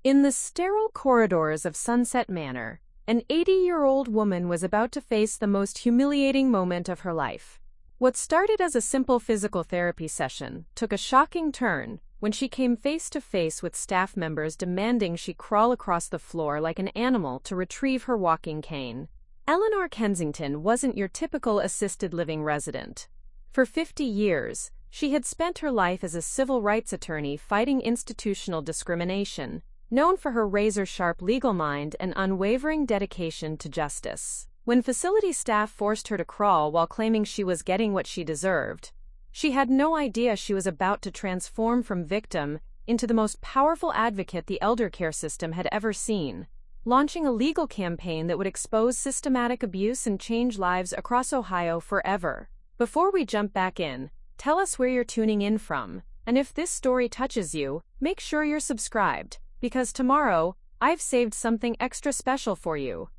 In the sterile corridors of Sunset Manor, an 80-year-old woman was about to face the most humiliating moment of her life. What started as a simple physical therapy session took a shocking turn when she came face to face with staff members demanding she crawl across the floor like an animal to retrieve her walking cane. Eleanor Kensington wasn't your typical assisted living resident. For 50 years, she had spent her life as a civil rights attorney fighting institutional discrimination, known for her razor-sharp legal mind and unwavering dedication to justice. When facility staff forced her to crawl while claiming she was getting what she deserved, she had no idea she was about to transform from victim into the most powerful advocate the elder care system had ever seen, launching a legal campaign that would expose systematic abuse and change lives across Ohio forever. Before we jump back in, tell us where you're tuning in from, and if this story touches you, make sure you're subscribed, because tomorrow, I've saved something extra special for you.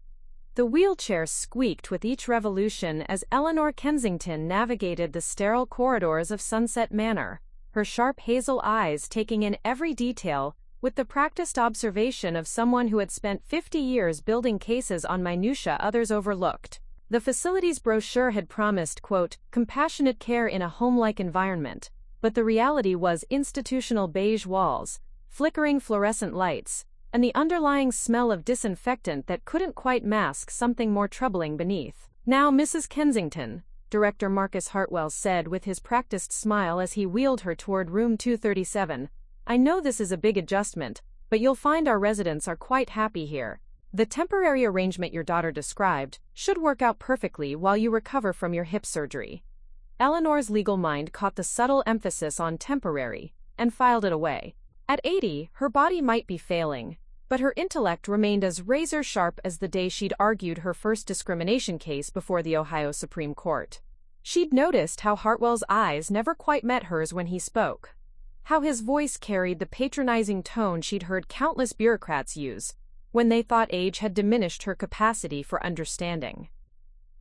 The wheelchair squeaked with each revolution as Eleanor Kensington navigated the sterile corridors of Sunset Manor, her sharp hazel eyes taking in every detail with the practiced observation of someone who had spent 50 years building cases on minutiae others overlooked. The facility's brochure had promised, quote, compassionate care in a home-like environment, but the reality was institutional beige walls, flickering fluorescent lights, and the underlying smell of disinfectant that couldn't quite mask something more troubling beneath. Now, Mrs. Kensington, Director Marcus Hartwell said with his practiced smile as he wheeled her toward room 237, I know this is a big adjustment, but you'll find our residents are quite happy here. The temporary arrangement your daughter described should work out perfectly while you recover from your hip surgery. Eleanor's legal mind caught the subtle emphasis on temporary and filed it away. At 80, her body might be failing, but her intellect remained as razor-sharp as the day she'd argued her first discrimination case before the Ohio Supreme Court. She'd noticed how Hartwell's eyes never quite met hers when he spoke, how his voice carried the patronizing tone she'd heard countless bureaucrats use when they thought age had diminished her capacity for understanding.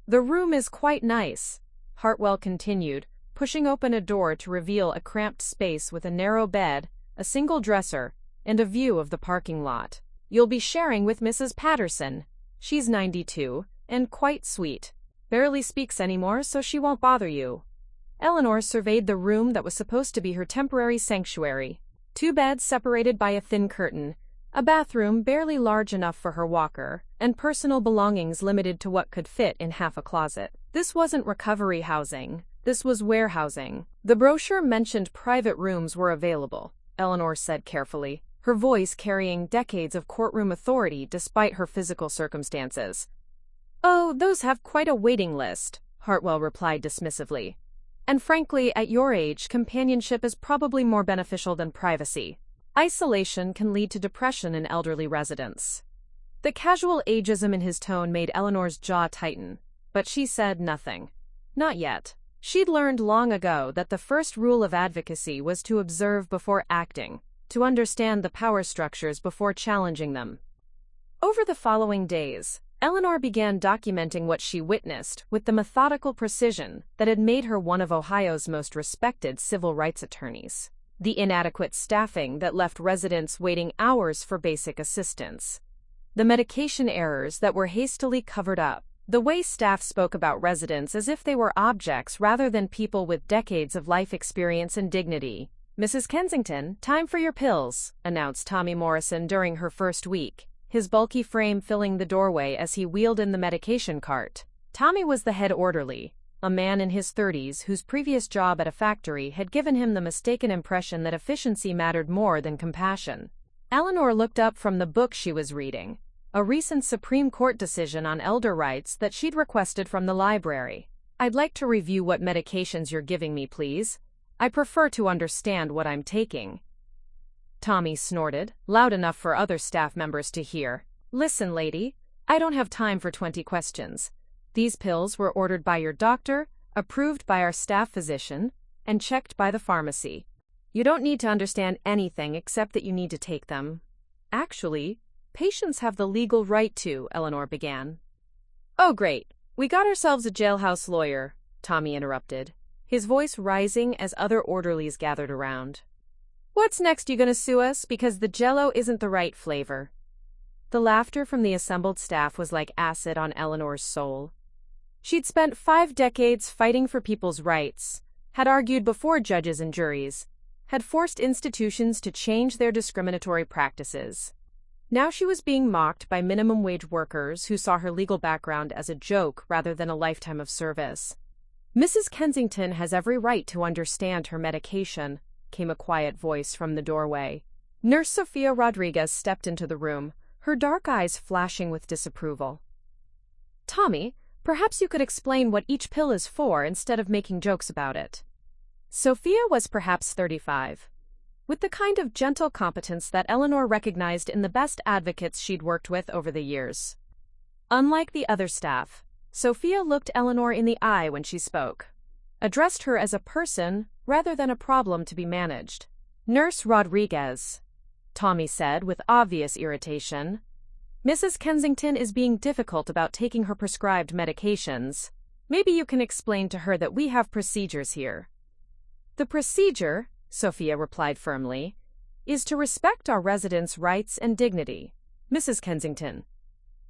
The room is quite nice, Hartwell continued, pushing open a door to reveal a cramped space with a narrow bed, a single dresser, and a view of the parking lot. You'll be sharing with Mrs. Patterson. She's 92, and quite sweet. Barely speaks anymore, so she won't bother you. Eleanor surveyed the room that was supposed to be her temporary sanctuary. 2 beds separated by a thin curtain, a bathroom barely large enough for her walker, and personal belongings limited to what could fit in half a closet. This wasn't recovery housing. This was warehousing. The brochure mentioned private rooms were available, Eleanor said carefully, her voice carrying decades of courtroom authority despite her physical circumstances. Oh, those have quite a waiting list, Hartwell replied dismissively. And frankly, at your age, companionship is probably more beneficial than privacy. Isolation can lead to depression in elderly residents. The casual ageism in his tone made Eleanor's jaw tighten, but she said nothing. Not yet. She'd learned long ago that the first rule of advocacy was to observe before acting, to understand the power structures before challenging them. Over the following days, Eleanor began documenting what she witnessed with the methodical precision that had made her one of Ohio's most respected civil rights attorneys. The inadequate staffing that left residents waiting hours for basic assistance. The medication errors that were hastily covered up. The way staff spoke about residents as if they were objects rather than people with decades of life experience and dignity. Mrs. Kensington, time for your pills, announced Tommy Morrison during her first week, his bulky frame filling the doorway as he wheeled in the medication cart. Tommy was the head orderly, a man in his 30s whose previous job at a factory had given him the mistaken impression that efficiency mattered more than compassion. Eleanor looked up from the book she was reading, a recent Supreme Court decision on elder rights that she'd requested from the library. I'd like to review what medications you're giving me, please. I prefer to understand what I'm taking. Tommy snorted, loud enough for other staff members to hear. Listen, lady, I don't have time for 20 questions. These pills were ordered by your doctor, approved by our staff physician, and checked by the pharmacy. You don't need to understand anything except that you need to take them. Actually, patients have the legal right to, Eleanor began. Oh, great. We got ourselves a jailhouse lawyer, Tommy interrupted, his voice rising as other orderlies gathered around. What's next? You gonna sue us because the jello isn't the right flavor? The laughter from the assembled staff was like acid on Eleanor's soul. She'd spent 5 decades fighting for people's rights, had argued before judges and juries, had forced institutions to change their discriminatory practices. Now she was being mocked by minimum-wage workers who saw her legal background as a joke rather than a lifetime of service. "Mrs. Kensington has every right to understand her medication," came a quiet voice from the doorway. Nurse Sophia Rodriguez stepped into the room, her dark eyes flashing with disapproval. "Tommy, perhaps you could explain what each pill is for instead of making jokes about it." Sophia was perhaps 35. With the kind of gentle competence that Eleanor recognized in the best advocates she'd worked with over the years. Unlike the other staff, Sophia looked Eleanor in the eye when she spoke, addressed her as a person rather than a problem to be managed. "Nurse Rodriguez," Tommy said with obvious irritation, "Mrs. Kensington is being difficult about taking her prescribed medications. Maybe you can explain to her that we have procedures here." "The procedure," Sophia replied firmly, "is to respect our residents' rights and dignity, Mrs. Kensington.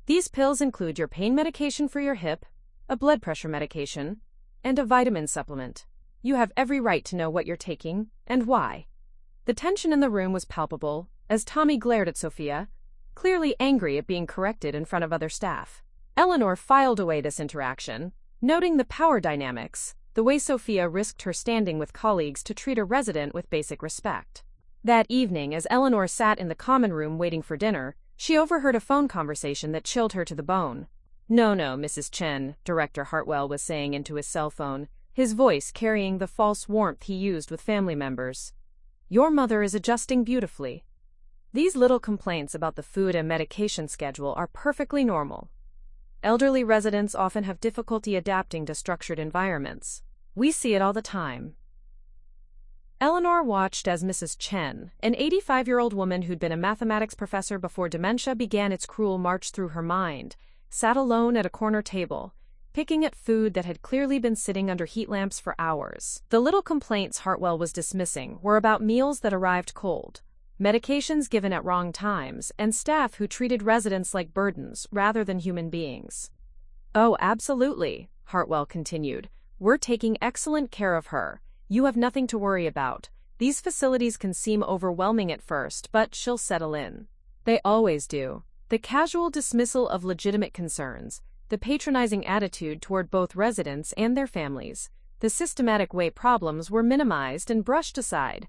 These pills include your pain medication for your hip, a blood pressure medication, and a vitamin supplement. You have every right to know what you're taking and why." The tension in the room was palpable as Tommy glared at Sophia, clearly angry at being corrected in front of other staff. Eleanor filed away this interaction, noting the power dynamics, the way Sophia risked her standing with colleagues to treat a resident with basic respect. That evening, as Eleanor sat in the common room waiting for dinner, she overheard a phone conversation that chilled her to the bone. "No, Mrs. Chen," Director Hartwell was saying into his cell phone, his voice carrying the false warmth he used with family members. "Your mother is adjusting beautifully. These little complaints about the food and medication schedule are perfectly normal. Elderly residents often have difficulty adapting to structured environments. We see it all the time." Eleanor watched as Mrs. Chen, an 85-year-old woman who'd been a mathematics professor before dementia began its cruel march through her mind, sat alone at a corner table, picking at food that had clearly been sitting under heat lamps for hours. The little complaints Hartwell was dismissing were about meals that arrived cold, medications given at wrong times, and staff who treated residents like burdens rather than human beings. "Oh, absolutely," Hartwell continued. "We're taking excellent care of her. You have nothing to worry about. These facilities can seem overwhelming at first, but she'll settle in. They always do." The casual dismissal of legitimate concerns, the patronizing attitude toward both residents and their families, the systematic way problems were minimized and brushed aside.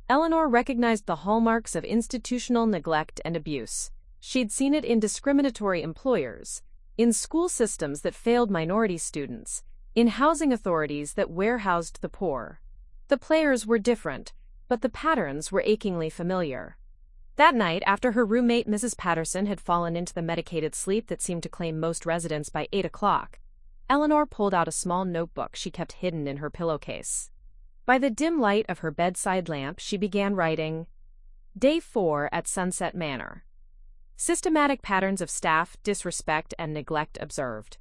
Eleanor recognized the hallmarks of institutional neglect and abuse. She'd seen it in discriminatory employers, in school systems that failed minority students, in housing authorities that warehoused the poor. The players were different, but the patterns were achingly familiar. That night, after her roommate Mrs. Patterson had fallen into the medicated sleep that seemed to claim most residents by 8 o'clock, Eleanor pulled out a small notebook she kept hidden in her pillowcase. By the dim light of her bedside lamp, she began writing, "Day 4 at Sunset Manor. Systematic patterns of staff disrespect and neglect observed.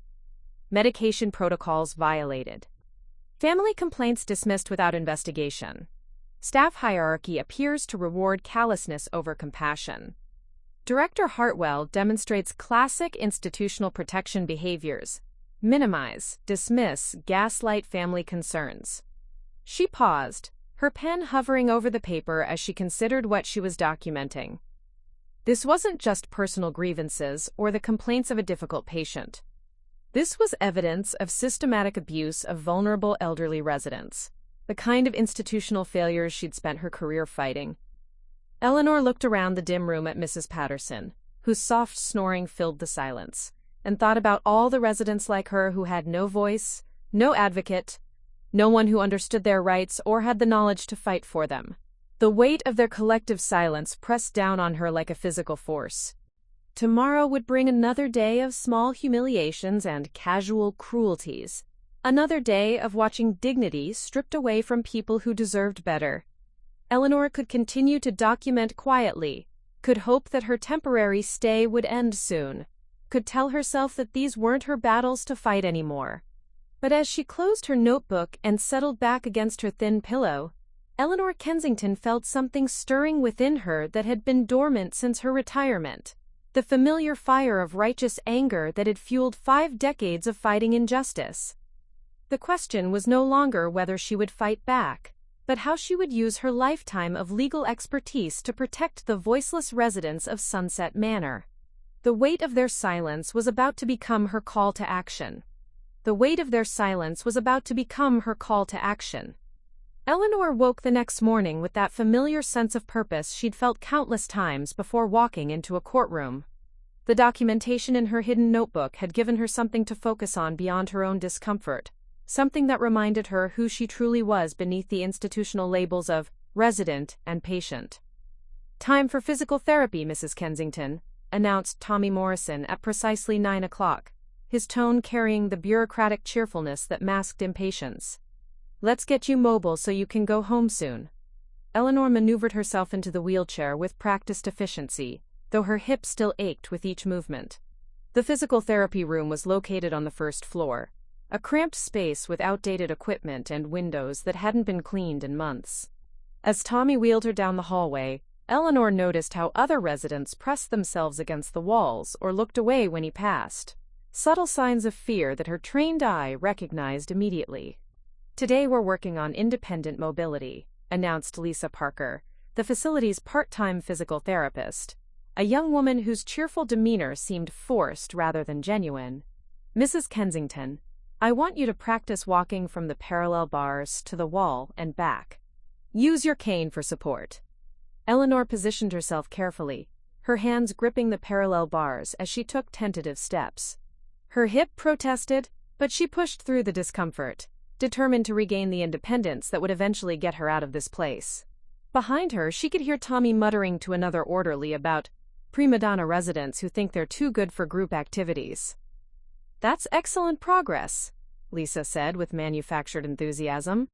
Medication protocols violated. Family complaints dismissed without investigation. Staff hierarchy appears to reward callousness over compassion. Director Hartwell demonstrates classic institutional protection behaviors: minimize, dismiss, gaslight family concerns." She paused, her pen hovering over the paper as she considered what she was documenting. This wasn't just personal grievances or the complaints of a difficult patient. This was evidence of systematic abuse of vulnerable elderly residents, the kind of institutional failures she'd spent her career fighting. Eleanor looked around the dim room at Mrs. Patterson, whose soft snoring filled the silence, and thought about all the residents like her who had no voice, no advocate, no one who understood their rights or had the knowledge to fight for them. The weight of their collective silence pressed down on her like a physical force. Tomorrow would bring another day of small humiliations and casual cruelties. Another day of watching dignity stripped away from people who deserved better. Eleanor could continue to document quietly, could hope that her temporary stay would end soon, could tell herself that these weren't her battles to fight anymore. But as she closed her notebook and settled back against her thin pillow, Eleanor Kensington felt something stirring within her that had been dormant since her retirement. The familiar fire of righteous anger that had fueled 5 decades of fighting injustice. The question was no longer whether she would fight back, but how she would use her lifetime of legal expertise to protect the voiceless residents of Sunset Manor. The weight of their silence was about to become her call to action. The weight of their silence was about to become her call to action. Eleanor woke the next morning with that familiar sense of purpose she'd felt countless times before walking into a courtroom. The documentation in her hidden notebook had given her something to focus on beyond her own discomfort, something that reminded her who she truly was beneath the institutional labels of resident and patient. "Time for physical therapy, Mrs. Kensington," announced Tommy Morrison at precisely 9 o'clock, his tone carrying the bureaucratic cheerfulness that masked impatience. "Let's get you mobile so you can go home soon." Eleanor maneuvered herself into the wheelchair with practiced efficiency, though her hips still ached with each movement. The physical therapy room was located on the first floor, a cramped space with outdated equipment and windows that hadn't been cleaned in months. As Tommy wheeled her down the hallway, Eleanor noticed how other residents pressed themselves against the walls or looked away when he passed, subtle signs of fear that her trained eye recognized immediately. "Today we're working on independent mobility," announced Lisa Parker, the facility's part-time physical therapist, a young woman whose cheerful demeanor seemed forced rather than genuine. "Mrs. Kensington, I want you to practice walking from the parallel bars to the wall and back. Use your cane for support." Eleanor positioned herself carefully, her hands gripping the parallel bars as she took tentative steps. Her hip protested, but she pushed through the discomfort, determined to regain the independence that would eventually get her out of this place. Behind her, she could hear Tommy muttering to another orderly about prima donna residents who think they're too good for group activities. "That's excellent progress," Lisa said with manufactured enthusiasm.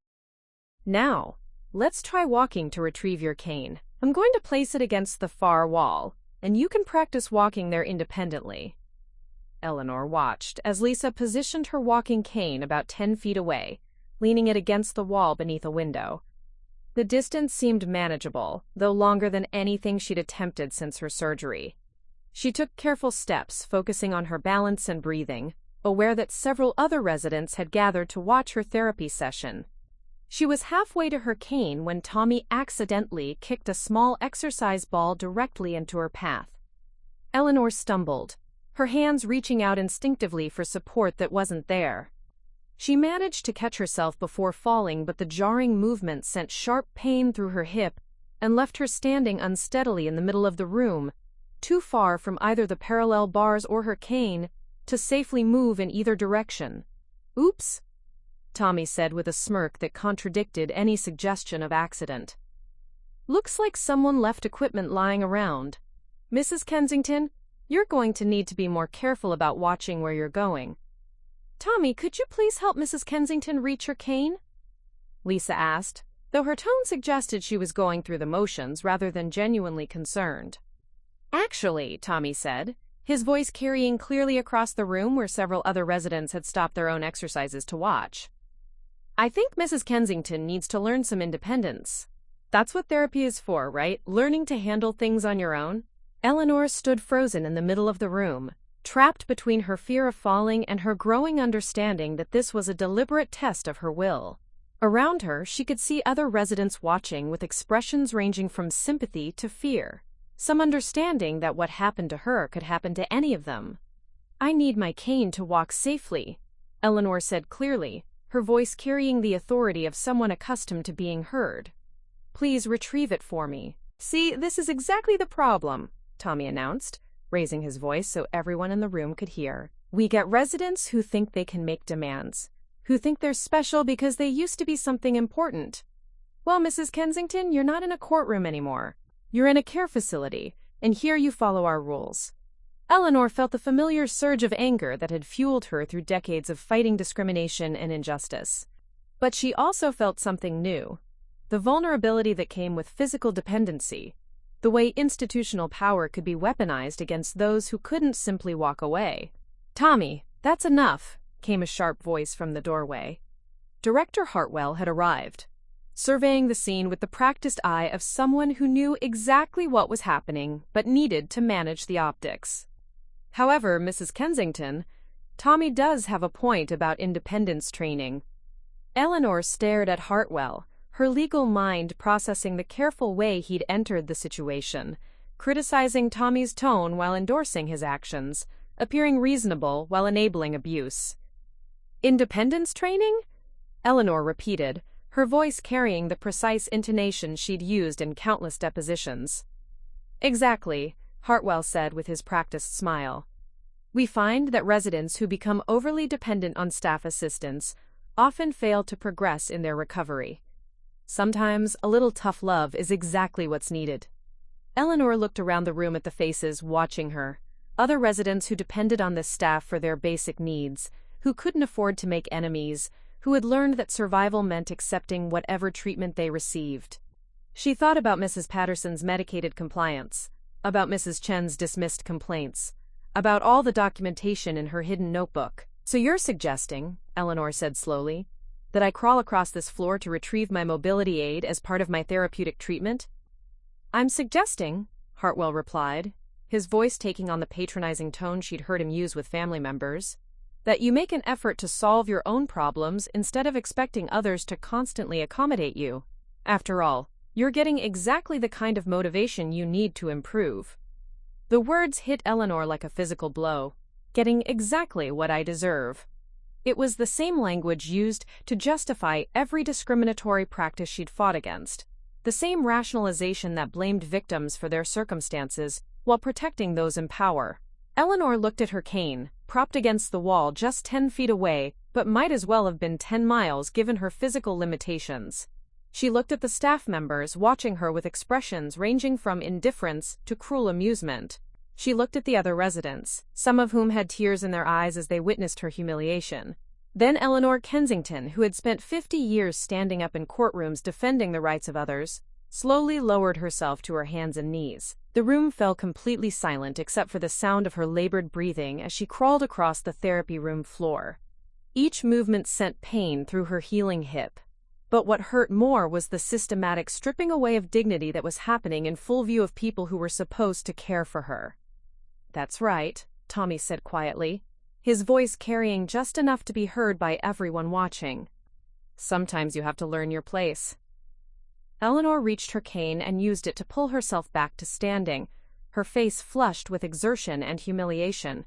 "Now, let's try walking to retrieve your cane. I'm going to place it against the far wall, and you can practice walking there independently." Eleanor watched as Lisa positioned her walking cane about 10 feet away, leaning it against the wall beneath a window. The distance seemed manageable, though longer than anything she'd attempted since her surgery. She took careful steps, focusing on her balance and breathing, aware that several other residents had gathered to watch her therapy session. She was halfway to her cane when Tommy accidentally kicked a small exercise ball directly into her path. Eleanor stumbled, her hands reaching out instinctively for support that wasn't there. She managed to catch herself before falling, but the jarring movement sent sharp pain through her hip and left her standing unsteadily in the middle of the room, too far from either the parallel bars or her cane to safely move in either direction. "Oops," Tommy said with a smirk that contradicted any suggestion of accident. "Looks like someone left equipment lying around. Mrs. Kensington, you're going to need to be more careful about watching where you're going." "Tommy, could you please help Mrs. Kensington reach her cane?" Lisa asked, though her tone suggested she was going through the motions rather than genuinely concerned. "Actually," Tommy said, his voice carrying clearly across the room where several other residents had stopped their own exercises to watch, "I think Mrs. Kensington needs to learn some independence. That's what therapy is for, right? Learning to handle things on your own." Eleanor stood frozen in the middle of the room, trapped between her fear of falling and her growing understanding that this was a deliberate test of her will. Around her, she could see other residents watching with expressions ranging from sympathy to fear, some understanding that what happened to her could happen to any of them. "I need my cane to walk safely," Eleanor said clearly, her voice carrying the authority of someone accustomed to being heard. "Please retrieve it for me." "See, this is exactly the problem," Tommy announced, raising his voice so everyone in the room could hear. "We get residents who think they can make demands, who think they're special because they used to be something important. Well, Mrs. Kensington, you're not in a courtroom anymore. You're in a care facility, and here you follow our rules." Eleanor felt the familiar surge of anger that had fueled her through decades of fighting discrimination and injustice. But she also felt something new, the vulnerability that came with physical dependency, the way institutional power could be weaponized against those who couldn't simply walk away. "Tommy, that's enough," came a sharp voice from the doorway. Director Hartwell had arrived. surveying the scene with the practiced eye of someone who knew exactly what was happening but needed to manage the optics. However, Mrs. Kensington, Tommy does have a point about independence training. Eleanor stared at Hartwell, her legal mind processing the careful way he'd entered the situation, criticizing Tommy's tone while endorsing his actions, appearing reasonable while enabling abuse. Independence training? Eleanor repeated, her voice carrying the precise intonation she'd used in countless depositions. Exactly, Hartwell said with his practiced smile. We find that residents who become overly dependent on staff assistance often fail to progress in their recovery. Sometimes a little tough love is exactly what's needed. Eleanor looked around the room at the faces watching her, other residents who depended on this staff for their basic needs, who couldn't afford to make enemies, who had learned that survival meant accepting whatever treatment they received. She thought about Mrs. Patterson's medicated compliance, about Mrs. Chen's dismissed complaints, about all the documentation in her hidden notebook. So you're suggesting, Eleanor said slowly, that I crawl across this floor to retrieve my mobility aid as part of my therapeutic treatment? I'm suggesting, Hartwell replied, his voice taking on the patronizing tone she'd heard him use with family members, that you make an effort to solve your own problems instead of expecting others to constantly accommodate you. After all, you're getting exactly the kind of motivation you need to improve. The words hit Eleanor like a physical blow, getting exactly what I deserve. It was the same language used to justify every discriminatory practice she'd fought against, the same rationalization that blamed victims for their circumstances while protecting those in power. Eleanor looked at her cane, propped against the wall just 10 feet away, but might as well have been 10 miles given her physical limitations. She looked at the staff members watching her with expressions ranging from indifference to cruel amusement. She looked at the other residents, some of whom had tears in their eyes as they witnessed her humiliation. Then Eleanor Kensington, who had spent 50 years standing up in courtrooms defending the rights of others, slowly lowered herself to her hands and knees. The room fell completely silent except for the sound of her labored breathing as she crawled across the therapy room floor. Each movement sent pain through her healing hip. But what hurt more was the systematic stripping away of dignity that was happening in full view of people who were supposed to care for her. That's right, Tommy said quietly, his voice carrying just enough to be heard by everyone watching. Sometimes you have to learn your place. Eleanor reached her cane and used it to pull herself back to standing, her face flushed with exertion and humiliation.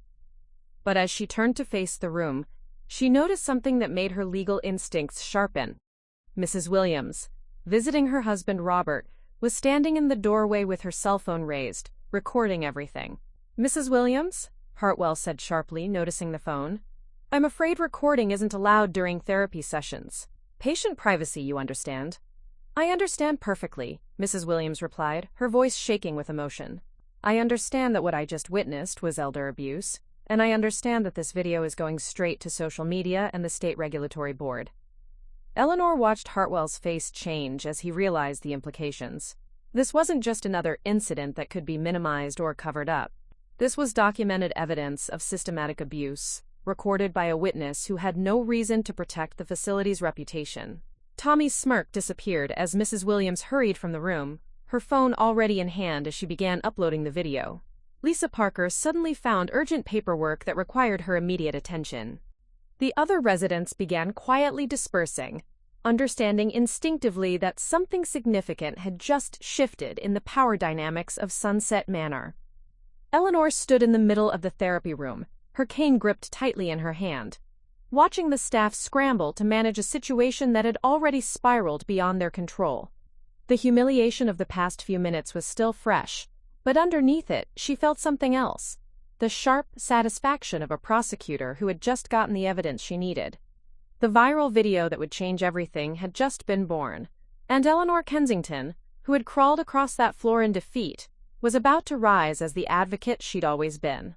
But as she turned to face the room, she noticed something that made her legal instincts sharpen. Mrs. Williams, visiting her husband Robert, was standing in the doorway with her cell phone raised, recording everything. Mrs. Williams? Hartwell said sharply, noticing the phone. I'm afraid recording isn't allowed during therapy sessions. Patient privacy, you understand. I understand perfectly, Mrs. Williams replied, her voice shaking with emotion. I understand that what I just witnessed was elder abuse, and I understand that this video is going straight to social media and the state regulatory board. Eleanor watched Hartwell's face change as he realized the implications. This wasn't just another incident that could be minimized or covered up. This was documented evidence of systematic abuse, recorded by a witness who had no reason to protect the facility's reputation. Tommy's smirk disappeared as Mrs. Williams hurried from the room, her phone already in hand as she began uploading the video. Lisa Parker suddenly found urgent paperwork that required her immediate attention. The other residents began quietly dispersing, understanding instinctively that something significant had just shifted in the power dynamics of Sunset Manor. Eleanor stood in the middle of the therapy room, her cane gripped tightly in her hand, watching the staff scramble to manage a situation that had already spiraled beyond their control. The humiliation of the past few minutes was still fresh, but underneath it, she felt something else. The sharp satisfaction of a prosecutor who had just gotten the evidence she needed. The viral video that would change everything had just been born, and Eleanor Kensington, who had crawled across that floor in defeat, was about to rise as the advocate she'd always been.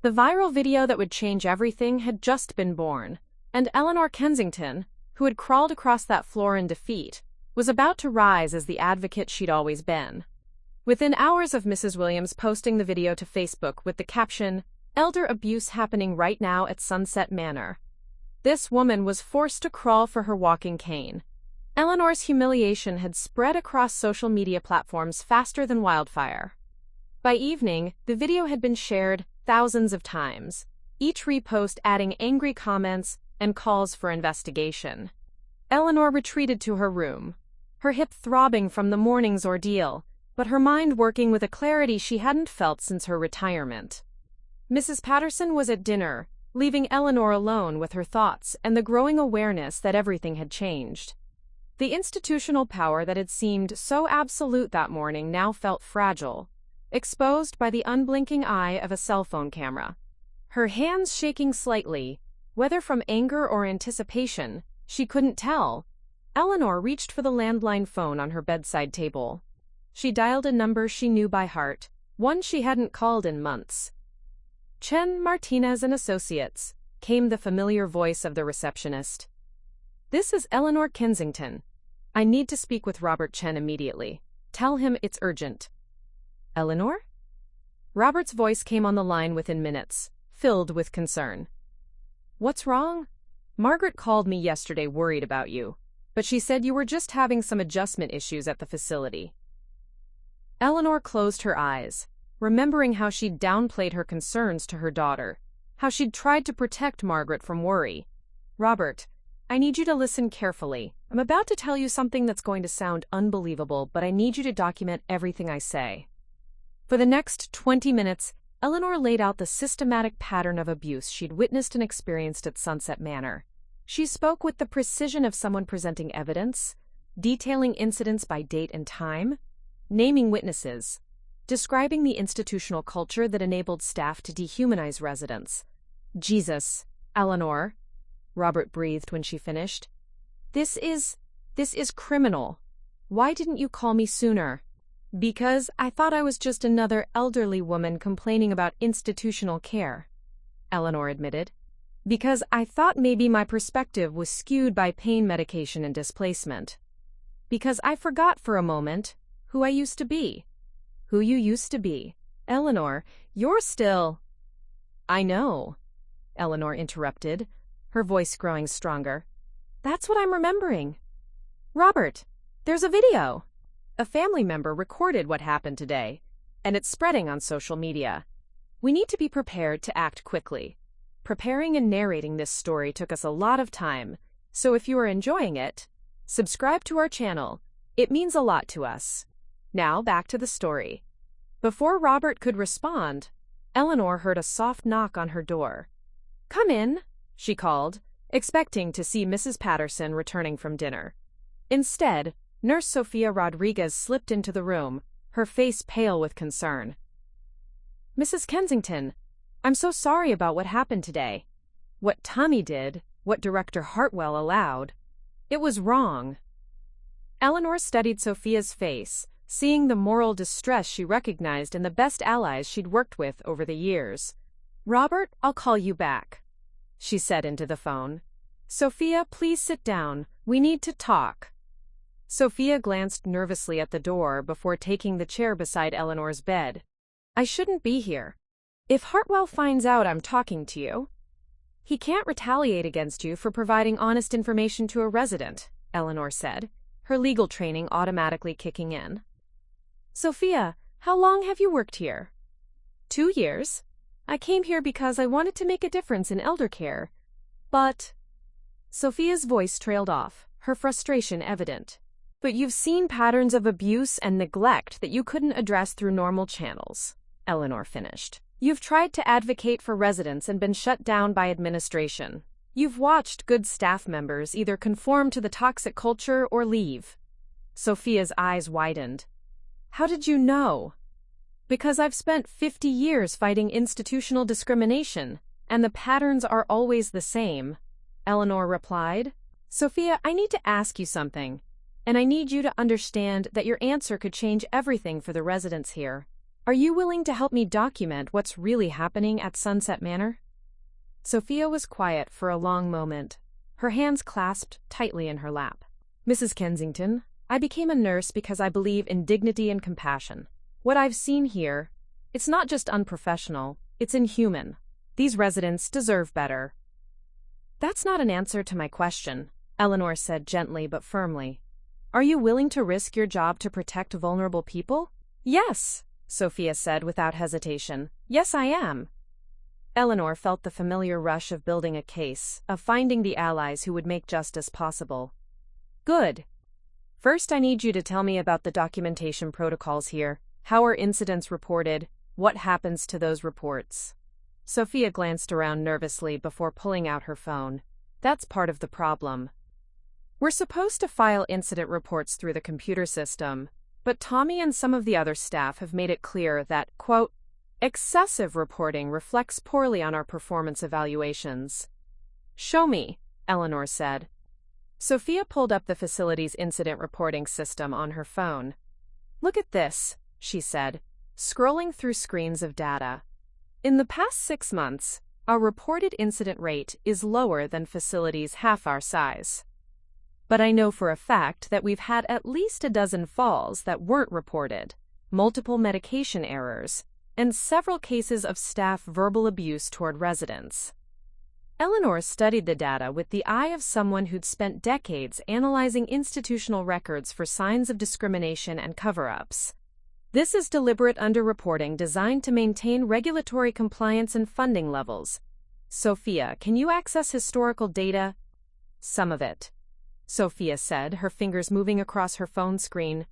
The viral video that would change everything had just been born, and Eleanor Kensington, who had crawled across that floor in defeat, was about to rise as the advocate she'd always been. Within hours of Mrs. Williams posting the video to Facebook with the caption, "Elder abuse happening right now at Sunset Manor," this woman was forced to crawl for her walking cane. Eleanor's humiliation had spread across social media platforms faster than wildfire. By evening, the video had been shared thousands of times, each repost adding angry comments and calls for investigation. Eleanor retreated to her room, her hip throbbing from the morning's ordeal, but her mind working with a clarity she hadn't felt since her retirement. Mrs. Patterson was at dinner, leaving Eleanor alone with her thoughts and the growing awareness that everything had changed. The institutional power that had seemed so absolute that morning now felt fragile, exposed by the unblinking eye of a cell phone camera. Her hands shaking slightly, whether from anger or anticipation, she couldn't tell. Eleanor reached for the landline phone on her bedside table. She dialed a number she knew by heart, one she hadn't called in months. "Chen Martinez and Associates," came the familiar voice of the receptionist. "This is Eleanor Kensington. I need to speak with Robert Chen immediately. Tell him it's urgent." "Eleanor?" Robert's voice came on the line within minutes, filled with concern. "What's wrong? Margaret called me yesterday worried about you, but she said you were just having some adjustment issues at the facility." Eleanor closed her eyes, remembering how she'd downplayed her concerns to her daughter, how she'd tried to protect Margaret from worry. "Robert, I need you to listen carefully. I'm about to tell you something that's going to sound unbelievable, but I need you to document everything I say." For the next 20 minutes, Eleanor laid out the systematic pattern of abuse she'd witnessed and experienced at Sunset Manor. She spoke with the precision of someone presenting evidence, detailing incidents by date and time, naming witnesses, describing the institutional culture that enabled staff to dehumanize residents. "Jesus, Eleanor," Robert breathed when she finished. This is criminal. Why didn't you call me sooner?" "Because I thought I was just another elderly woman complaining about institutional care," Eleanor admitted. "Because I thought maybe my perspective was skewed by pain medication and displacement. Because I forgot for a moment who I used to be." "Who you used to be? Eleanor, you're still—" "I know," Eleanor interrupted, her voice growing stronger. "That's what I'm remembering. Robert, there's a video. A family member recorded what happened today, and it's spreading on social media. We need to be prepared to act quickly. Preparing and narrating this story took us a lot of time, so if you are enjoying it, subscribe to our channel. It means a lot to us. Now back to the story." Before Robert could respond, Eleanor heard a soft knock on her door. "Come in," she called, expecting to see Mrs. Patterson returning from dinner. Instead, Nurse Sophia Rodriguez slipped into the room, her face pale with concern. "Mrs. Kensington, I'm so sorry about what happened today. What Tommy did, what Director Hartwell allowed. It was wrong." Eleanor studied Sophia's face, seeing the moral distress she recognized in the best allies she'd worked with over the years. "Robert, I'll call you back," she said into the phone. "Sophia, please sit down. We need to talk." Sophia glanced nervously at the door before taking the chair beside Eleanor's bed. "I shouldn't be here. If Hartwell finds out I'm talking to you, he can't retaliate against you for providing honest information to a resident," Eleanor said, her legal training automatically kicking in. "Sophia, how long have you worked here?" 2 years. I came here because I wanted to make a difference in elder care. But—" Sophia's voice trailed off, her frustration evident. "But you've seen patterns of abuse and neglect that you couldn't address through normal channels," Eleanor finished. "You've tried to advocate for residents and been shut down by administration. You've watched good staff members either conform to the toxic culture or leave." Sophia's eyes widened. "How did you know?" "Because I've spent 50 years fighting institutional discrimination, and the patterns are always the same," Eleanor replied. "Sophia, I need to ask you something, and I need you to understand that your answer could change everything for the residents here. Are you willing to help me document what's really happening at Sunset Manor?" Sophia was quiet for a long moment, her hands clasped tightly in her lap. "Mrs. Kensington, I became a nurse because I believe in dignity and compassion. What I've seen here, it's not just unprofessional, it's inhuman. These residents deserve better." "That's not an answer to my question," Eleanor said gently but firmly. "Are you willing to risk your job to protect vulnerable people?" "Yes," Sophia said without hesitation. "Yes, I am." Eleanor felt the familiar rush of building a case, of finding the allies who would make justice possible. "Good. First, I need you to tell me about the documentation protocols here. How are incidents reported? What happens to those reports?" Sophia glanced around nervously before pulling out her phone. "That's part of the problem. We're supposed to file incident reports through the computer system, but Tommy and some of the other staff have made it clear that, quote, excessive reporting reflects poorly on our performance evaluations." "Show me," Eleanor said. Sophia pulled up the facility's incident reporting system on her phone. "Look at this," she said, scrolling through screens of data. "In the past 6 months, our reported incident rate is lower than facilities half our size. But I know for a fact that we've had at least a dozen falls that weren't reported, multiple medication errors, and several cases of staff verbal abuse toward residents." Eleanor studied the data with the eye of someone who'd spent decades analyzing institutional records for signs of discrimination and cover-ups. "This is deliberate underreporting designed to maintain regulatory compliance and funding levels. Sophia, can you access historical data?" "Some of it," Sophia said, her fingers moving across her phone screen.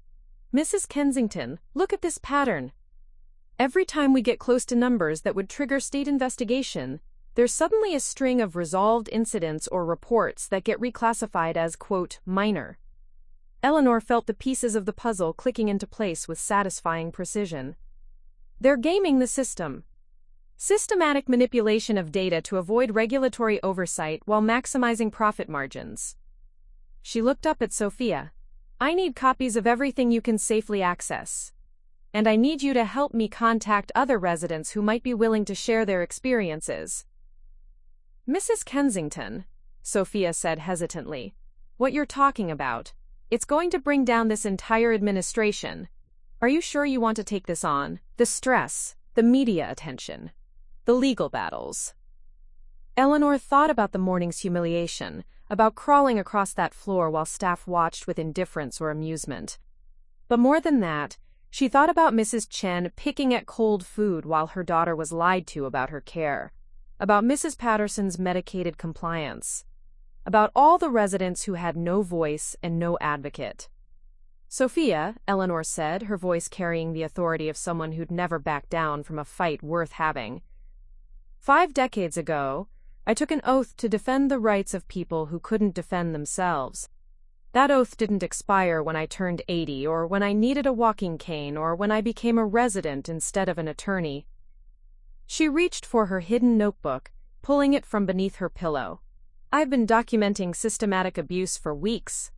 "Mrs. Kensington, look at this pattern. Every time we get close to numbers that would trigger state investigation, there's suddenly a string of resolved incidents or reports that get reclassified as, quote, minor." Eleanor felt the pieces of the puzzle clicking into place with satisfying precision. "They're gaming the system. Systematic manipulation of data to avoid regulatory oversight while maximizing profit margins." She looked up at Sophia. "I need copies of everything you can safely access. And I need you to help me contact other residents who might be willing to share their experiences." "Mrs. Kensington," Sophia said hesitantly, "what you're talking about, it's going to bring down this entire administration. Are you sure you want to take this on? The stress, the media attention, the legal battles." Eleanor thought about the morning's humiliation, about crawling across that floor while staff watched with indifference or amusement. But more than that, she thought about Mrs. Chen picking at cold food while her daughter was lied to about her care, about Mrs. Patterson's medicated compliance, about all the residents who had no voice and no advocate. "Sophia," Eleanor said, her voice carrying the authority of someone who'd never backed down from a fight worth having. "5 decades ago, I took an oath to defend the rights of people who couldn't defend themselves. That oath didn't expire when I turned 80 or when I needed a walking cane or when I became a resident instead of an attorney." She reached for her hidden notebook, pulling it from beneath her pillow. "I've been documenting systematic abuse for weeks.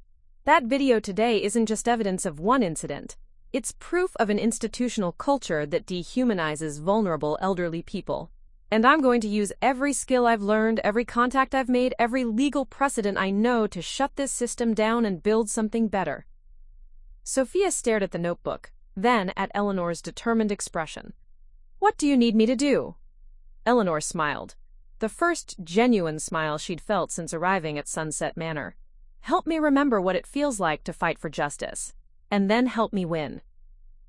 That video today isn't just evidence of one incident. It's proof of an institutional culture that dehumanizes vulnerable elderly people. And I'm going to use every skill I've learned, every contact I've made, every legal precedent I know to shut this system down and build something better." Sophia stared at the notebook, then at Eleanor's determined expression. "What do you need me to do?" Eleanor smiled, the first genuine smile she'd felt since arriving at Sunset Manor. "Help me remember what it feels like to fight for justice, and then help me win."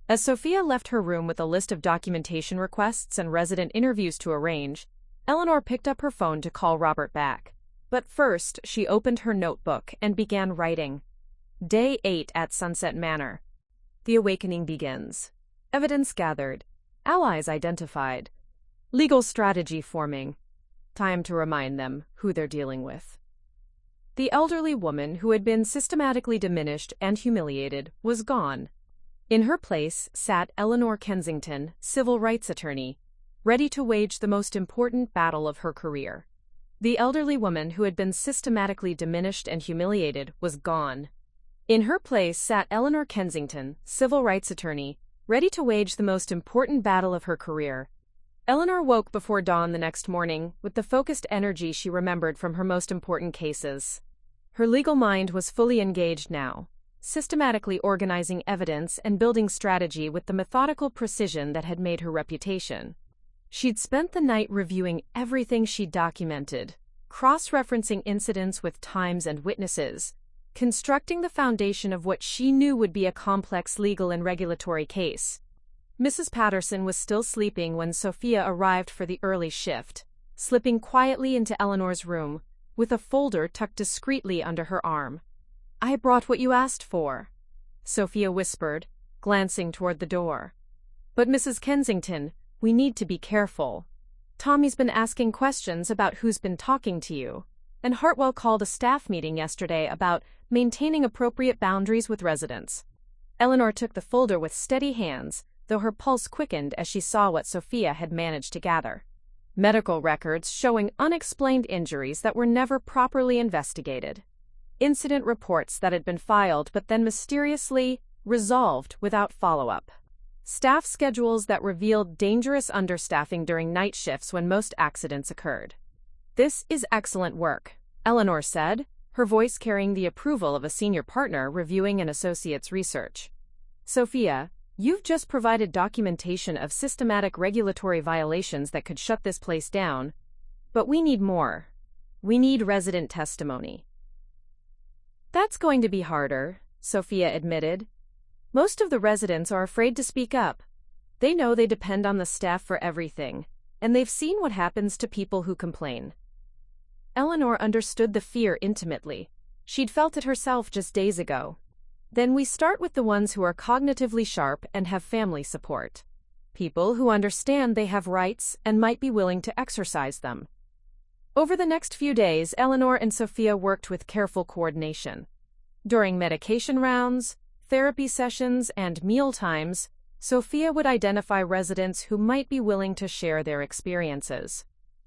As Sophia left her room with a list of documentation requests and resident interviews to arrange, Eleanor picked up her phone to call Robert back. But first, she opened her notebook and began writing. Day 8 at Sunset Manor. The awakening begins. Evidence gathered. Allies identified. Legal strategy forming. Time to remind them who they're dealing with. The elderly woman who had been systematically diminished and humiliated was gone. In her place sat Eleanor Kensington, civil rights attorney, ready to wage the most important battle of her career. The elderly woman who had been systematically diminished and humiliated was gone. In her place sat Eleanor Kensington, civil rights attorney, ready to wage the most important battle of her career. Eleanor woke before dawn the next morning with the focused energy she remembered from her most important cases. Her legal mind was fully engaged now, systematically organizing evidence and building strategy with the methodical precision that had made her reputation. She'd spent the night reviewing everything she'd documented, cross-referencing incidents with times and witnesses, constructing the foundation of what she knew would be a complex legal and regulatory case. Mrs. Patterson was still sleeping when Sophia arrived for the early shift, slipping quietly into Eleanor's room, with a folder tucked discreetly under her arm. "I brought what you asked for," Sophia whispered, glancing toward the door. "But Mrs. Kensington, we need to be careful. Tommy's been asking questions about who's been talking to you, and Hartwell called a staff meeting yesterday about maintaining appropriate boundaries with residents." Eleanor took the folder with steady hands, though her pulse quickened as she saw what Sophia had managed to gather. Medical records showing unexplained injuries that were never properly investigated. Incident reports that had been filed but then mysteriously resolved without follow-up. Staff schedules that revealed dangerous understaffing during night shifts when most accidents occurred. "This is excellent work," Eleanor said, her voice carrying the approval of a senior partner reviewing an associate's research. "Sophia, you've just provided documentation of systematic regulatory violations that could shut this place down. But we need more. We need resident testimony." "That's going to be harder," Sophia admitted. "Most of the residents are afraid to speak up. They know they depend on the staff for everything, and they've seen what happens to people who complain." Eleanor understood the fear intimately. She'd felt it herself just days ago. "Then we start with the ones who are cognitively sharp and have family support. People who understand they have rights and might be willing to exercise them." Over the next few days, Eleanor and Sophia worked with careful coordination. During medication rounds, therapy sessions, and meal times, Sophia would identify residents who might be willing to share their experiences.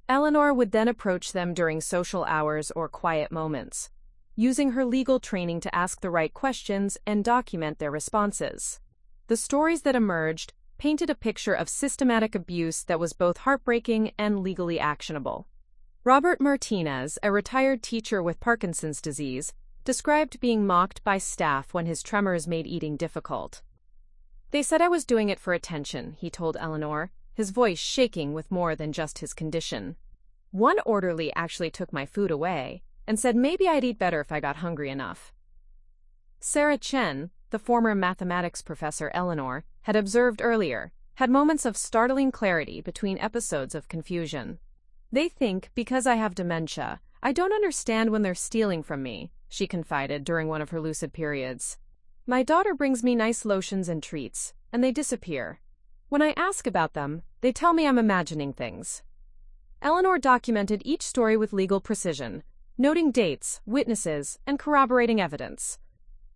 Eleanor would then approach them during social hours or quiet moments, using her legal training to ask the right questions and document their responses. The stories that emerged painted a picture of systematic abuse that was both heartbreaking and legally actionable. Robert Martinez, a retired teacher with Parkinson's disease, described being mocked by staff when his tremors made eating difficult. "They said I was doing it for attention," he told Eleanor, his voice shaking with more than just his condition. "One orderly actually took my food away and said maybe I'd eat better if I got hungry enough." Sarah Chen, the former mathematics professor Eleanor had observed earlier, had moments of startling clarity between episodes of confusion. "They think because I have dementia, I don't understand when they're stealing from me," she confided during one of her lucid periods. "My daughter brings me nice lotions and treats, and they disappear. When I ask about them, they tell me I'm imagining things." Eleanor documented each story with legal precision, noting dates, witnesses, and corroborating evidence.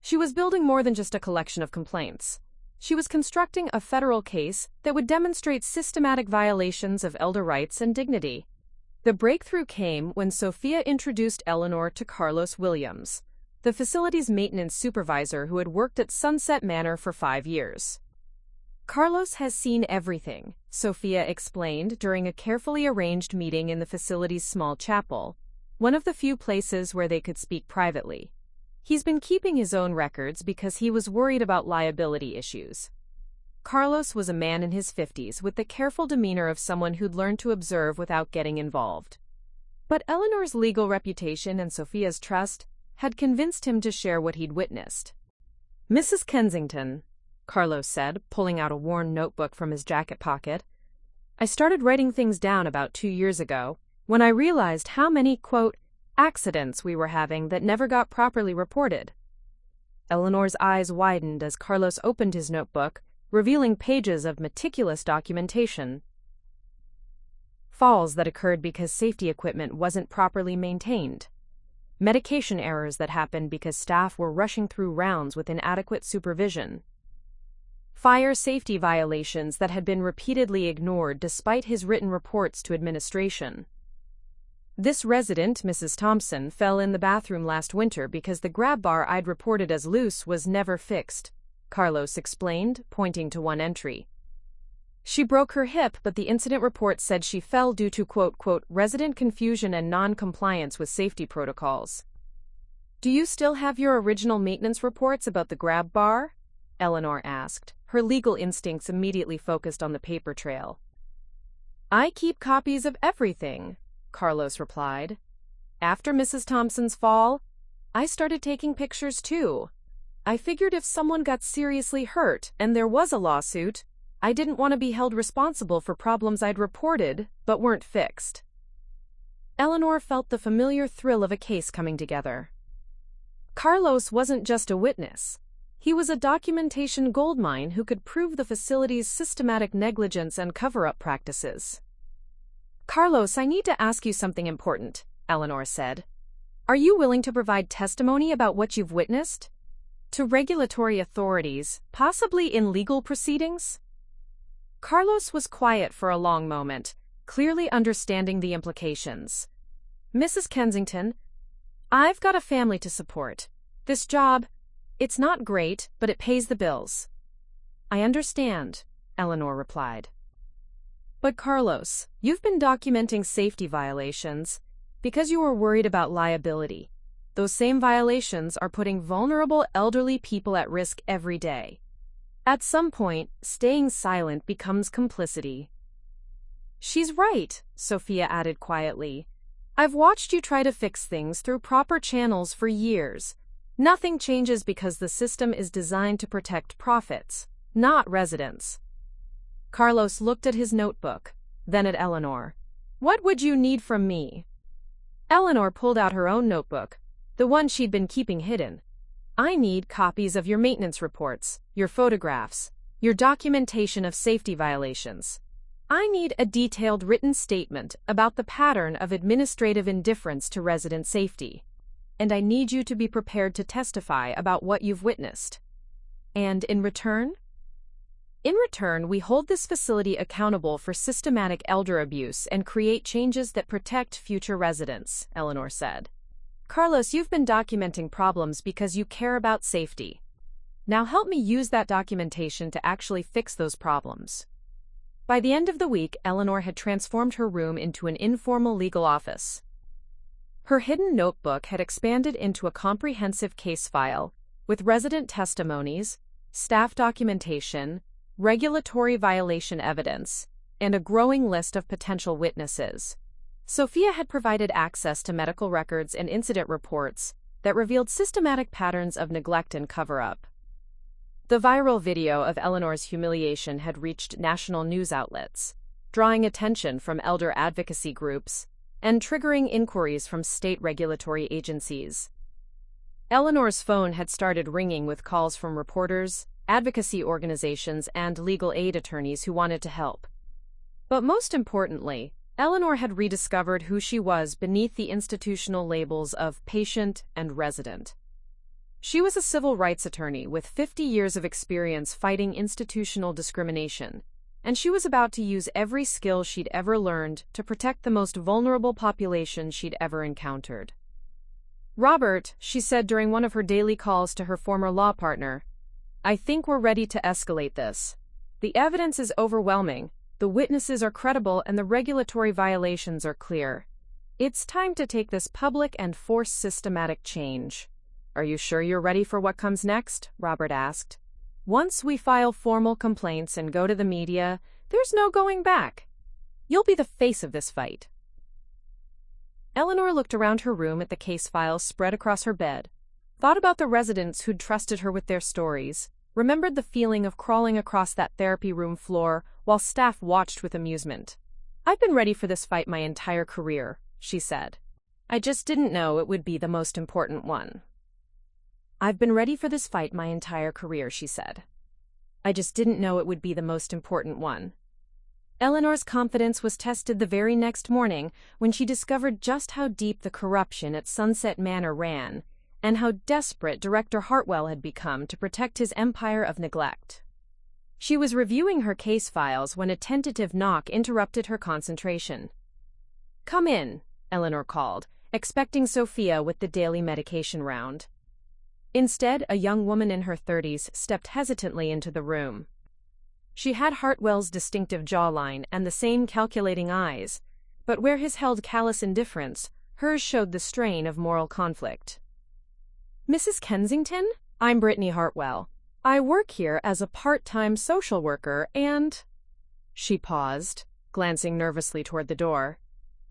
She was building more than just a collection of complaints. She was constructing a federal case that would demonstrate systematic violations of elder rights and dignity. The breakthrough came when Sophia introduced Eleanor to Carlos Williams, the facility's maintenance supervisor who had worked at Sunset Manor for 5 years. "Carlos has seen everything," Sophia explained during a carefully arranged meeting in the facility's small chapel, one of the few places where they could speak privately. "He's been keeping his own records because he was worried about liability issues." Carlos was a man in his 50s with the careful demeanor of someone who'd learned to observe without getting involved. But Eleanor's legal reputation and Sophia's trust had convinced him to share what he'd witnessed. "Mrs. Kensington," Carlos said, pulling out a worn notebook from his jacket pocket, "I started writing things down about 2 years ago when I realized how many, quote, accidents we were having that never got properly reported." Eleanor's eyes widened as Carlos opened his notebook, revealing pages of meticulous documentation. Falls that occurred because safety equipment wasn't properly maintained. Medication errors that happened because staff were rushing through rounds with inadequate supervision. Fire safety violations that had been repeatedly ignored despite his written reports to administration. "This resident, Mrs. Thompson, fell in the bathroom last winter because the grab bar I'd reported as loose was never fixed," Carlos explained, pointing to one entry. "She broke her hip, but the incident report said she fell due to, quote, resident confusion and non-compliance with safety protocols." "Do you still have your original maintenance reports about the grab bar?" Eleanor asked, her legal instincts immediately focused on the paper trail. "I keep copies of everything," Carlos replied. After Mrs. Thompson's fall, I started taking pictures too. I figured if someone got seriously hurt and there was a lawsuit, I didn't want to be held responsible for problems I'd reported but weren't fixed. Eleanor felt the familiar thrill of a case coming together. Carlos wasn't just a witness. He was a documentation goldmine who could prove the facility's systematic negligence and cover-up practices. "Carlos, I need to ask you something important," Eleanor said. "Are you willing to provide testimony about what you've witnessed? To regulatory authorities, possibly in legal proceedings?" Carlos was quiet for a long moment, clearly understanding the implications. "Mrs. Kensington, I've got a family to support. This job, it's not great, but it pays the bills." "I understand," Eleanor replied. "But Carlos, you've been documenting safety violations because you were worried about liability. Those same violations are putting vulnerable elderly people at risk every day. At some point, staying silent becomes complicity." "She's right," Sophia added quietly. "I've watched you try to fix things through proper channels for years. Nothing changes because the system is designed to protect profits, not residents." Carlos looked at his notebook, then at Eleanor. "What would you need from me?" Eleanor pulled out her own notebook, the one she'd been keeping hidden. "I need copies of your maintenance reports, your photographs, your documentation of safety violations. I need a detailed written statement about the pattern of administrative indifference to resident safety. And I need you to be prepared to testify about what you've witnessed. And in return? In return, we hold this facility accountable for systematic elder abuse and create changes that protect future residents," Eleanor said. "Carlos, you've been documenting problems because you care about safety. Now help me use that documentation to actually fix those problems." By the end of the week, Eleanor had transformed her room into an informal legal office. Her hidden notebook had expanded into a comprehensive case file with resident testimonies, staff documentation, regulatory violation evidence, and a growing list of potential witnesses. Sophia had provided access to medical records and incident reports that revealed systematic patterns of neglect and cover-up. The viral video of Eleanor's humiliation had reached national news outlets, drawing attention from elder advocacy groups and triggering inquiries from state regulatory agencies. Eleanor's phone had started ringing with calls from reporters, advocacy organizations, and legal aid attorneys who wanted to help. But most importantly, Eleanor had rediscovered who she was beneath the institutional labels of patient and resident. She was a civil rights attorney with 50 years of experience fighting institutional discrimination, and she was about to use every skill she'd ever learned to protect the most vulnerable population she'd ever encountered. "Robert," she said during one of her daily calls to her former law partner, "I think we're ready to escalate this. The evidence is overwhelming, the witnesses are credible, and the regulatory violations are clear. It's time to take this public and force systematic change." "Are you sure you're ready for what comes next?" Robert asked. "Once we file formal complaints and go to the media, there's no going back. You'll be the face of this fight." Eleanor looked around her room at the case files spread across her bed, thought about the residents who'd trusted her with their stories, remembered the feeling of crawling across that therapy room floor while staff watched with amusement. "I've been ready for this fight my entire career," she said. "I just didn't know it would be the most important one." "I've been ready for this fight my entire career," she said. "I just didn't know it would be the most important one." Eleanor's confidence was tested the very next morning when she discovered just how deep the corruption at Sunset Manor ran and how desperate Director Hartwell had become to protect his empire of neglect. She was reviewing her case files when a tentative knock interrupted her concentration. "Come in," Eleanor called, expecting Sophia with the daily medication round. Instead, a young woman in her 30s stepped hesitantly into the room. She had Hartwell's distinctive jawline and the same calculating eyes, but where his held callous indifference, hers showed the strain of moral conflict. "Mrs. Kensington, I'm Brittany Hartwell. I work here as a part-time social worker and—" She paused, glancing nervously toward the door.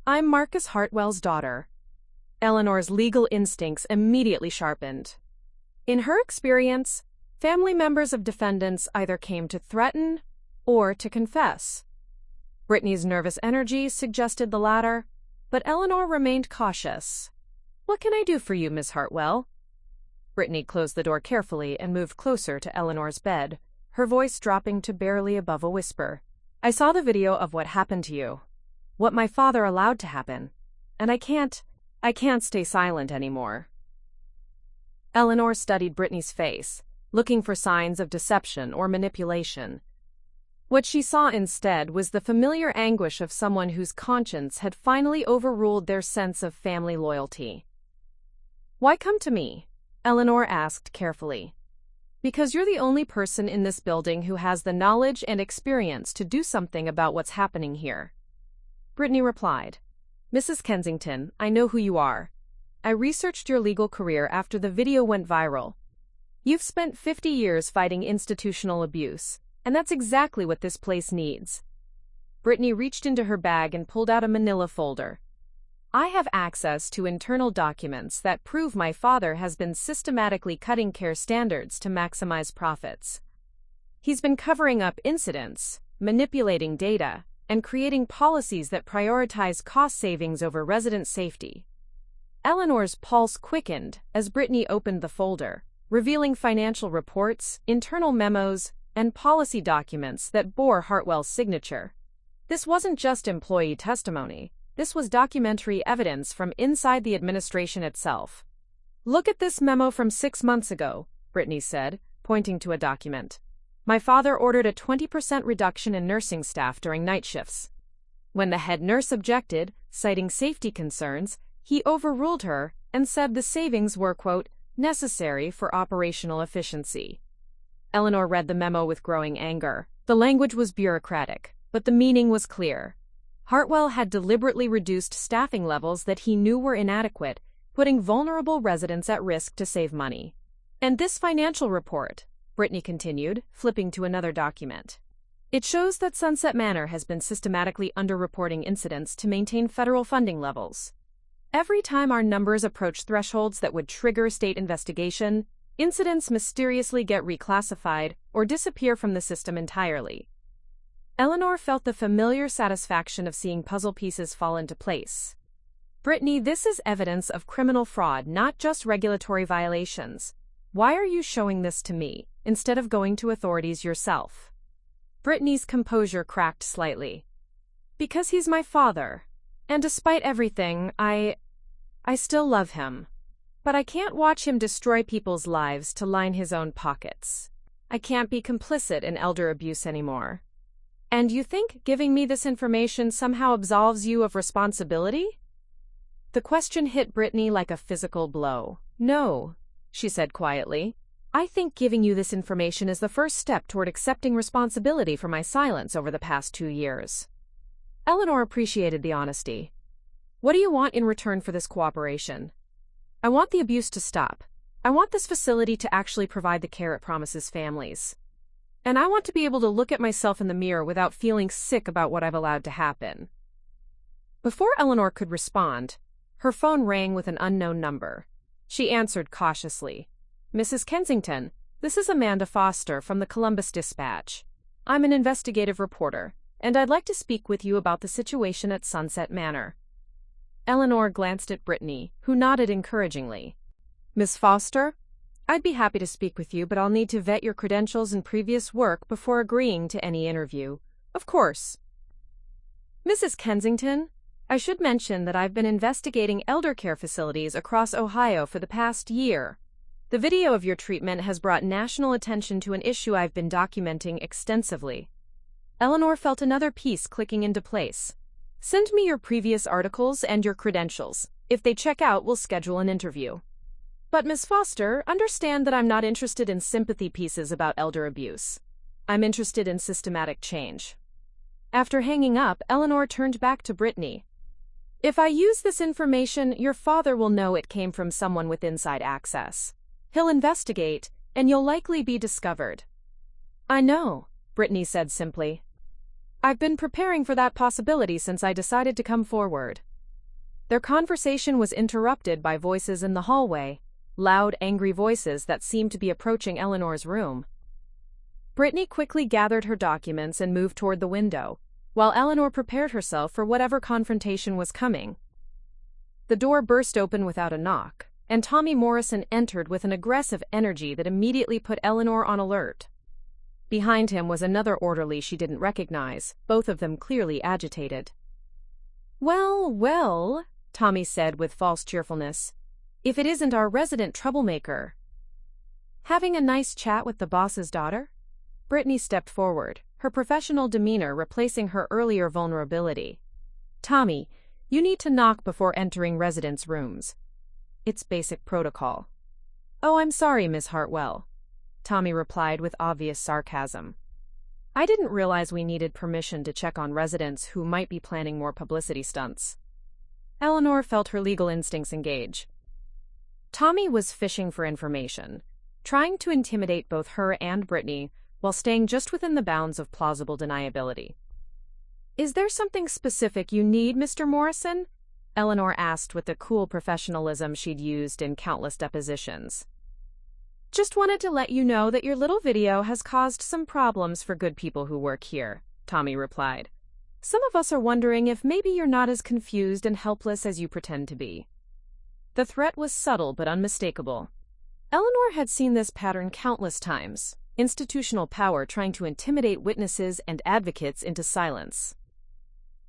"I'm Marcus Hartwell's daughter." Eleanor's legal instincts immediately sharpened. In her experience, family members of defendants either came to threaten or to confess. Brittany's nervous energy suggested the latter, but Eleanor remained cautious. "What can I do for you, Miss Hartwell?" Brittany closed the door carefully and moved closer to Eleanor's bed, her voice dropping to barely above a whisper. "I saw the video of what happened to you, what my father allowed to happen, and I can't stay silent anymore." Eleanor studied Brittany's face, looking for signs of deception or manipulation. What she saw instead was the familiar anguish of someone whose conscience had finally overruled their sense of family loyalty. "Why come to me?" Eleanor asked carefully. "Because you're the only person in this building who has the knowledge and experience to do something about what's happening here." Brittany replied, "Mrs. Kensington, I know who you are. I researched your legal career after the video went viral. You've spent 50 years fighting institutional abuse, and that's exactly what this place needs." Brittany reached into her bag and pulled out a manila folder. "I have access to internal documents that prove my father has been systematically cutting care standards to maximize profits. He's been covering up incidents, manipulating data, and creating policies that prioritize cost savings over resident safety." Eleanor's pulse quickened as Brittany opened the folder, revealing financial reports, internal memos, and policy documents that bore Hartwell's signature. This wasn't just employee testimony. This was documentary evidence from inside the administration itself. "Look at this memo from 6 months ago," Brittany said, pointing to a document. "My father ordered a 20% reduction in nursing staff during night shifts. When the head nurse objected, citing safety concerns, he overruled her and said the savings were, quote, necessary for operational efficiency." Eleanor read the memo with growing anger. The language was bureaucratic, but the meaning was clear. Hartwell had deliberately reduced staffing levels that he knew were inadequate, putting vulnerable residents at risk to save money. "And this financial report," Brittany continued, flipping to another document. "It shows that Sunset Manor has been systematically underreporting incidents to maintain federal funding levels. Every time our numbers approach thresholds that would trigger state investigation, incidents mysteriously get reclassified or disappear from the system entirely." Eleanor felt the familiar satisfaction of seeing puzzle pieces fall into place. "Brittany, this is evidence of criminal fraud, not just regulatory violations. Why are you showing this to me, instead of going to authorities yourself?" Brittany's composure cracked slightly. "Because he's my father, and despite everything, I still love him. But I can't watch him destroy people's lives to line his own pockets. I can't be complicit in elder abuse anymore." "And you think giving me this information somehow absolves you of responsibility?" The question hit Brittany like a physical blow. "No," she said quietly. "I think giving you this information is the first step toward accepting responsibility for my silence over the past 2 years." Eleanor appreciated the honesty. "What do you want in return for this cooperation?" "I want the abuse to stop. I want this facility to actually provide the care it promises families. And I want to be able to look at myself in the mirror without feeling sick about what I've allowed to happen." Before Eleanor could respond, her phone rang with an unknown number. She answered cautiously. "Mrs. Kensington, this is Amanda Foster from the Columbus Dispatch. I'm an investigative reporter, and I'd like to speak with you about the situation at Sunset Manor." Eleanor glanced at Brittany, who nodded encouragingly. "Miss Foster? I'd be happy to speak with you, but I'll need to vet your credentials and previous work before agreeing to any interview." "Of course." "Mrs. Kensington, I should mention that I've been investigating elder care facilities across Ohio for the past year. The video of your treatment has brought national attention to an issue I've been documenting extensively." Eleanor felt another piece clicking into place. "Send me your previous articles and your credentials. If they check out, we'll schedule an interview." "But Miss Foster, understand that I'm not interested in sympathy pieces about elder abuse. I'm interested in systematic change." After hanging up, Eleanor turned back to Brittany. "If I use this information, your father will know it came from someone with inside access. He'll investigate, and you'll likely be discovered." "I know," Brittany said simply. "I've been preparing for that possibility since I decided to come forward." Their conversation was interrupted by voices in the hallway, loud, angry voices that seemed to be approaching Eleanor's room. Brittany quickly gathered her documents and moved toward the window, while Eleanor prepared herself for whatever confrontation was coming. The door burst open without a knock, and Tommy Morrison entered with an aggressive energy that immediately put Eleanor on alert. Behind him was another orderly she didn't recognize, both of them clearly agitated. "Well, well," Tommy said with false cheerfulness, "if it isn't our resident troublemaker." "Having a nice chat with the boss's daughter?" Brittany stepped forward, her professional demeanor replacing her earlier vulnerability. "Tommy, you need to knock before entering residents' rooms. It's basic protocol." "Oh, I'm sorry, Miss Hartwell," Tommy replied with obvious sarcasm. "I didn't realize we needed permission to check on residents who might be planning more publicity stunts." Eleanor felt her legal instincts engage. Tommy was fishing for information, trying to intimidate both her and Brittany while staying just within the bounds of plausible deniability. "Is there something specific you need, Mr. Morrison?" Eleanor asked with the cool professionalism she'd used in countless depositions. "Just wanted to let you know that your little video has caused some problems for good people who work here," Tommy replied. "Some of us are wondering if maybe you're not as confused and helpless as you pretend to be." The threat was subtle but unmistakable. Eleanor had seen this pattern countless times, institutional power trying to intimidate witnesses and advocates into silence.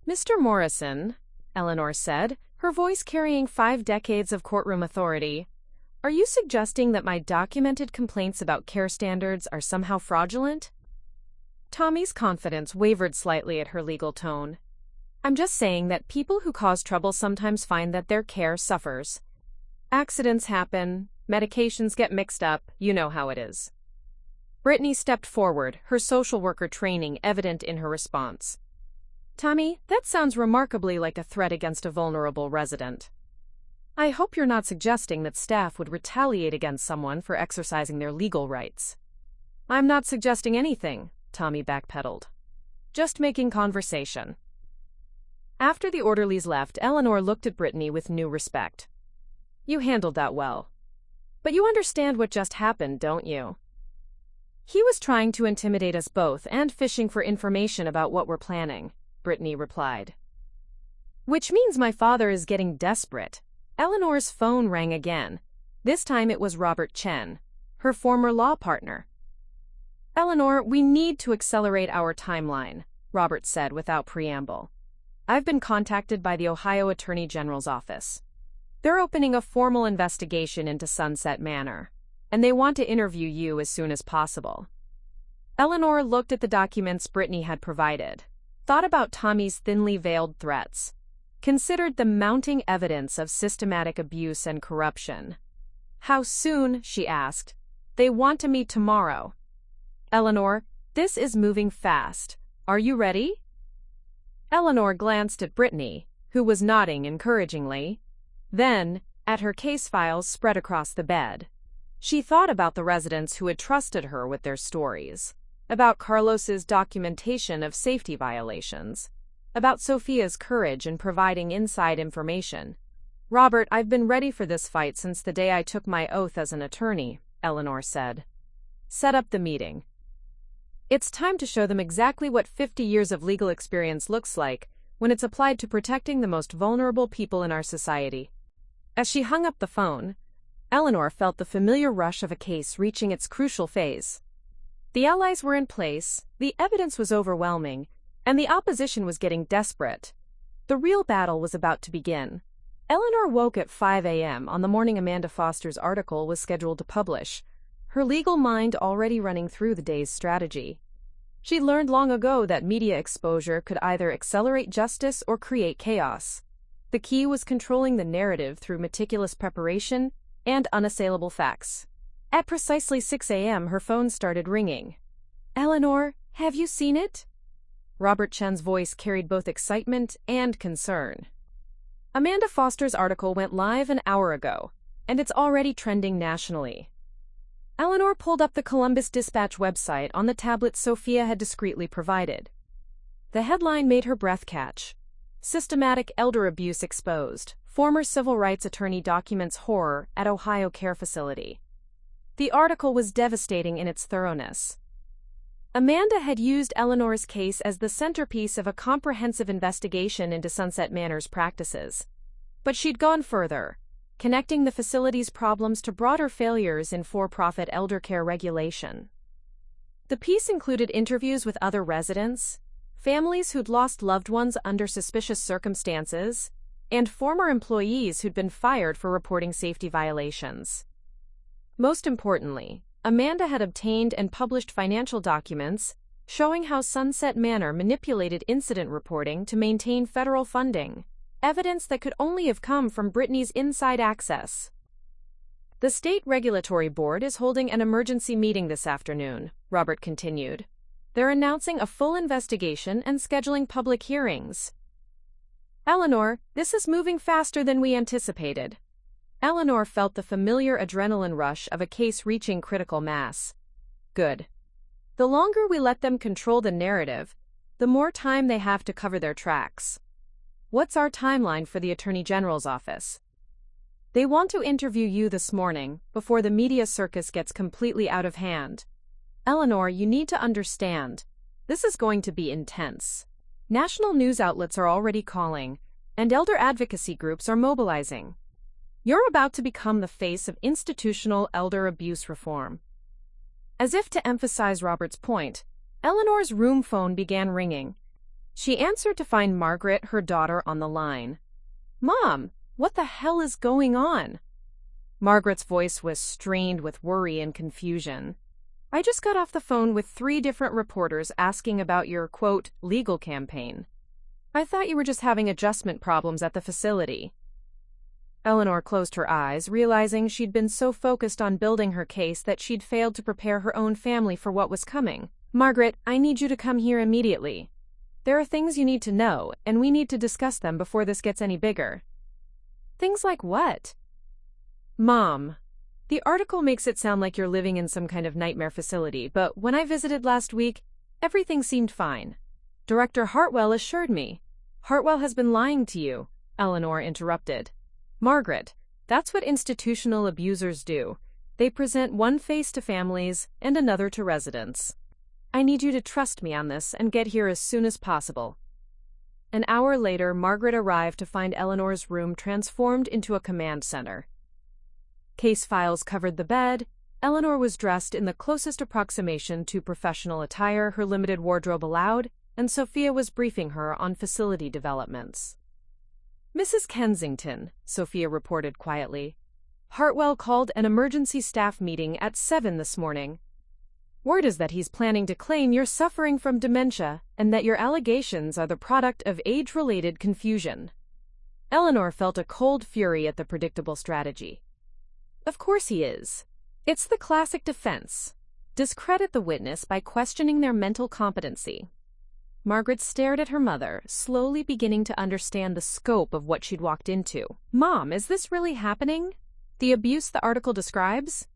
"Mr. Morrison," Eleanor said, her voice carrying 5 decades of courtroom authority, "are you suggesting that my documented complaints about care standards are somehow fraudulent?" Tommy's confidence wavered slightly at her legal tone. "I'm just saying that people who cause trouble sometimes find that their care suffers. Accidents happen, medications get mixed up, you know how it is." Brittany stepped forward, her social worker training evident in her response. "Tommy, that sounds remarkably like a threat against a vulnerable resident. I hope you're not suggesting that staff would retaliate against someone for exercising their legal rights." "I'm not suggesting anything," Tommy backpedaled. "Just making conversation." After the orderlies left, Eleanor looked at Brittany with new respect. "You handled that well. But you understand what just happened, don't you?" "He was trying to intimidate us both and fishing for information about what we're planning," Brittany replied. "Which means my father is getting desperate." Eleanor's phone rang again. This time it was Robert Chen, her former law partner. "Eleanor, we need to accelerate our timeline," Robert said without preamble. "I've been contacted by the Ohio Attorney General's office. They're opening a formal investigation into Sunset Manor, and they want to interview you as soon as possible." Eleanor looked at the documents Brittany had provided, thought about Tommy's thinly veiled threats, considered the mounting evidence of systematic abuse and corruption. "How soon?" she asked. "They want to meet tomorrow." "Eleanor, this is moving fast. Are you ready?" Eleanor glanced at Brittany, who was nodding encouragingly. Then, at her case files spread across the bed, she thought about the residents who had trusted her with their stories, about Carlos's documentation of safety violations, about Sophia's courage in providing inside information. "Robert, I've been ready for this fight since the day I took my oath as an attorney," Eleanor said. "Set up the meeting. It's time to show them exactly what 50 years of legal experience looks like when it's applied to protecting the most vulnerable people in our society." As she hung up the phone, Eleanor felt the familiar rush of a case reaching its crucial phase. The allies were in place, the evidence was overwhelming, and the opposition was getting desperate. The real battle was about to begin. Eleanor woke at 5 a.m. on the morning Amanda Foster's article was scheduled to publish, her legal mind already running through the day's strategy. She learned long ago that media exposure could either accelerate justice or create chaos. The key was controlling the narrative through meticulous preparation and unassailable facts. At precisely 6 a.m., her phone started ringing. "Eleanor, have you seen it?" Robert Chen's voice carried both excitement and concern. "Amanda Foster's article went live an hour ago, and it's already trending nationally." Eleanor pulled up the Columbus Dispatch website on the tablet Sophia had discreetly provided. The headline made her breath catch. "Systematic elder abuse exposed. Former civil rights attorney documents horror at Ohio care facility. The article was devastating in its thoroughness. Amanda had used Eleanor's case as the centerpiece of a comprehensive investigation into Sunset Manor's practices. But she'd gone further, connecting the facility's problems to broader failures in for-profit elder care regulation. The piece included interviews with other residents, families who'd lost loved ones under suspicious circumstances, and former employees who'd been fired for reporting safety violations. Most importantly, Amanda had obtained and published financial documents showing how Sunset Manor manipulated incident reporting to maintain federal funding, evidence that could only have come from Brittany's inside access. The state regulatory board is holding an emergency meeting this afternoon, Robert continued. They're announcing a full investigation and scheduling public hearings. Eleanor, this is moving faster than we anticipated. Eleanor felt the familiar adrenaline rush of a case reaching critical mass. Good. The longer we let them control the narrative, the more time they have to cover their tracks. What's our timeline for the Attorney General's office? They want to interview you this morning, before the media circus gets completely out of hand. Eleanor, you need to understand. This is going to be intense. National news outlets are already calling, and elder advocacy groups are mobilizing. You're about to become the face of institutional elder abuse reform. As if to emphasize Robert's point, Eleanor's room phone began ringing. She answered to find Margaret, her daughter, on the line. "Mom, what the hell is going on?" Margaret's voice was strained with worry and confusion. "I just got off the phone with 3 different reporters asking about your, quote, legal campaign. I thought you were just having adjustment problems at the facility." Eleanor closed her eyes, realizing she'd been so focused on building her case that she'd failed to prepare her own family for what was coming. "Margaret, I need you to come here immediately. There are things you need to know, and we need to discuss them before this gets any bigger." "Things like what?" "Mom, the article makes it sound like you're living in some kind of nightmare facility, but when I visited last week, everything seemed fine. Director Hartwell assured me." "Hartwell has been lying to you," Eleanor interrupted. "Margaret, that's what institutional abusers do. They present one face to families and another to residents. I need you to trust me on this and get here as soon as possible." An hour later, Margaret arrived to find Eleanor's room transformed into a command center. Case files covered the bed. Eleanor was dressed in the closest approximation to professional attire her limited wardrobe allowed, and Sophia was briefing her on facility developments. "Mrs. Kensington," Sophia reported quietly. "Hartwell called an emergency staff meeting at 7 this morning. Word is that he's planning to claim you're suffering from dementia and that your allegations are the product of age-related confusion." Eleanor felt a cold fury at the predictable strategy. Of course he is. It's the classic defense. Discredit the witness by questioning their mental competency. Margaret stared at her mother, slowly beginning to understand the scope of what she'd walked into. "Mom, is this really happening? The abuse the article describes?"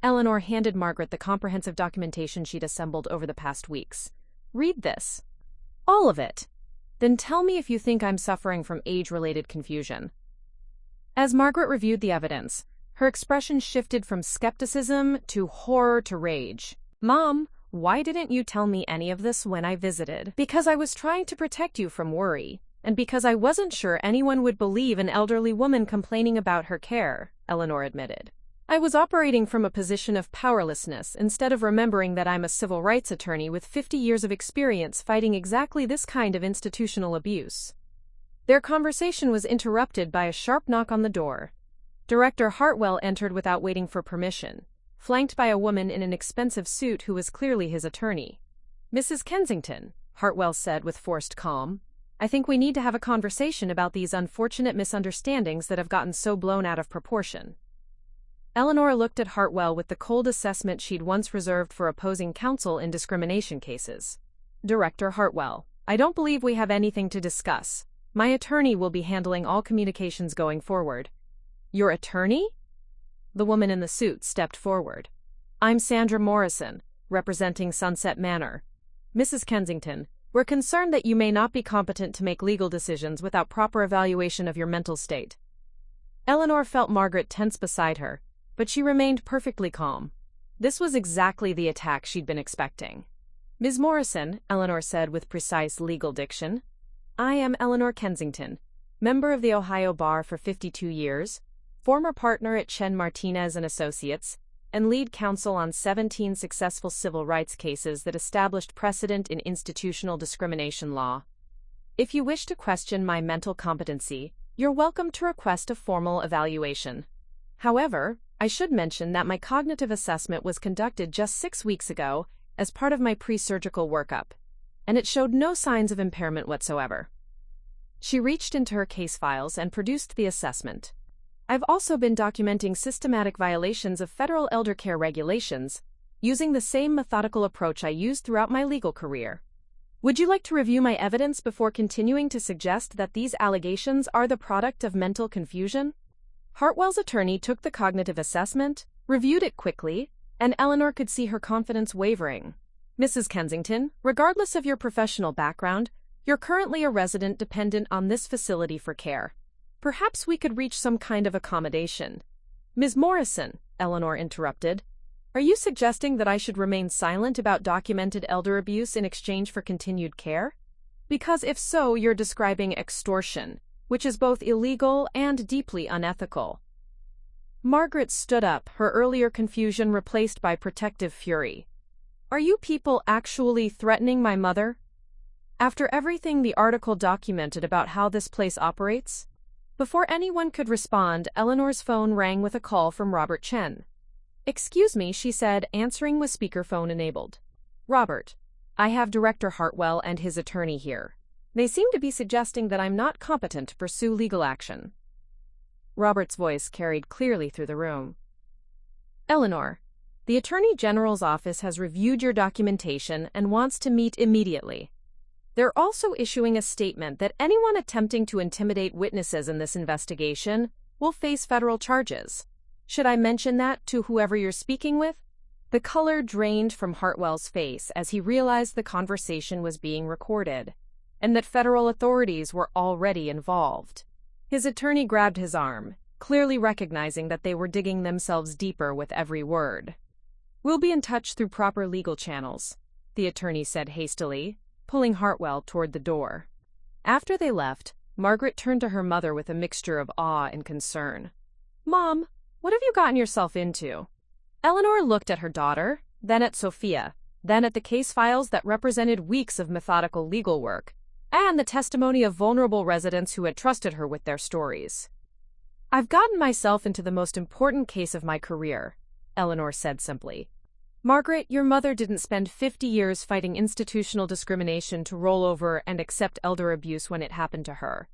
Eleanor handed Margaret the comprehensive documentation she'd assembled over the past weeks. "Read this." "All of it. Then tell me if you think I'm suffering from age-related confusion." As Margaret reviewed the evidence, her expression shifted from skepticism to horror to rage. "Mom, why didn't you tell me any of this when I visited?" "Because I was trying to protect you from worry, and because I wasn't sure anyone would believe an elderly woman complaining about her care," Eleanor admitted. "I was operating from a position of powerlessness instead of remembering that I'm a civil rights attorney with 50 years of experience fighting exactly this kind of institutional abuse." Their conversation was interrupted by a sharp knock on the door. Director Hartwell entered without waiting for permission, flanked by a woman in an expensive suit who was clearly his attorney. "Mrs. Kensington," Hartwell said with forced calm, "I think we need to have a conversation about these unfortunate misunderstandings that have gotten so blown out of proportion." Eleanor looked at Hartwell with the cold assessment she'd once reserved for opposing counsel in discrimination cases. "Director Hartwell, I don't believe we have anything to discuss. My attorney will be handling all communications going forward." "Your attorney?" The woman in the suit stepped forward. "I'm Sandra Morrison, representing Sunset Manor. Mrs. Kensington, We're concerned that you may not be competent to make legal decisions without proper evaluation of your mental state. Eleanor felt Margaret tense beside her, but she remained perfectly calm. This was exactly the attack she'd been expecting. Ms. Morrison, Eleanor said with precise legal diction, I am Eleanor Kensington, member of the Ohio Bar for 52 years, former partner at Chen Martinez & Associates, and lead counsel on 17 successful civil rights cases that established precedent in institutional discrimination law. If you wish to question my mental competency, you're welcome to request a formal evaluation. However, I should mention that my cognitive assessment was conducted just 6 weeks ago as part of my pre-surgical workup, and it showed no signs of impairment whatsoever. She reached into her case files and produced the assessment. I've also been documenting systematic violations of federal elder care regulations, using the same methodical approach I used throughout my legal career. Would you like to review my evidence before continuing to suggest that these allegations are the product of mental confusion? Hartwell's attorney took the cognitive assessment, reviewed it quickly, and Eleanor could see her confidence wavering. Mrs. Kensington, regardless of your professional background, you're currently a resident dependent on this facility for care. Perhaps we could reach some kind of accommodation. Ms. Morrison, Eleanor interrupted, are you suggesting that I should remain silent about documented elder abuse in exchange for continued care? Because if so, you're describing extortion, which is both illegal and deeply unethical. Margaret stood up, her earlier confusion replaced by protective fury. Are you people actually threatening my mother? After everything the article documented about how this place operates? Before anyone could respond, Eleanor's phone rang with a call from Robert Chen. Excuse me, she said, answering with speakerphone enabled. Robert, I have Director Hartwell and his attorney here. They seem to be suggesting that I'm not competent to pursue legal action. Robert's voice carried clearly through the room. Eleanor, the Attorney General's office has reviewed your documentation and wants to meet immediately. They're also issuing a statement that anyone attempting to intimidate witnesses in this investigation will face federal charges. Should I mention that to whoever you're speaking with? The color drained from Hartwell's face as he realized the conversation was being recorded, and that federal authorities were already involved. His attorney grabbed his arm, clearly recognizing that they were digging themselves deeper with every word. We'll be in touch through proper legal channels, the attorney said hastily, pulling Hartwell toward the door. After they left, Margaret turned to her mother with a mixture of awe and concern. Mom, what have you gotten yourself into? Eleanor looked at her daughter, then at Sophia, then at the case files that represented weeks of methodical legal work, and the testimony of vulnerable residents who had trusted her with their stories. I've gotten myself into the most important case of my career, Eleanor said simply. Margaret, your mother didn't spend 50 years fighting institutional discrimination to roll over and accept elder abuse when it happened to her.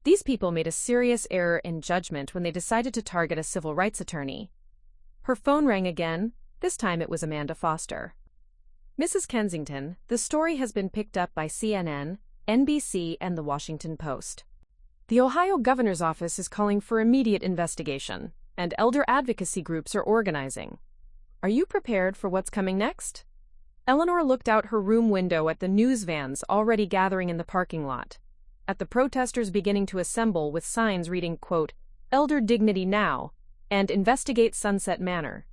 These people made a serious error in judgment when they decided to target a civil rights attorney. Her phone rang again. This time it was Amanda Foster. Mrs. Kensington, the story has been picked up by CNN, NBC, and The Washington Post. The Ohio governor's office is calling for immediate investigation, and elder advocacy groups are organizing. Are you prepared for what's coming next? Eleanor looked out her room window at the news vans already gathering in the parking lot, at the protesters beginning to assemble with signs reading, quote, Elder Dignity Now, and Investigate Sunset Manor.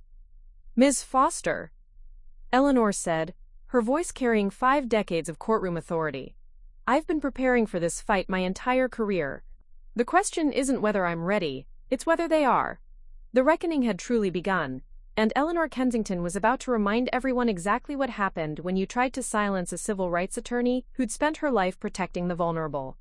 Ms. Foster, Eleanor said, her voice carrying 5 decades of courtroom authority. I've been preparing for this fight my entire career. The question isn't whether I'm ready, it's whether they are. The reckoning had truly begun, and Eleanor Kensington was about to remind everyone exactly what happened when you tried to silence a civil rights attorney who'd spent her life protecting the vulnerable.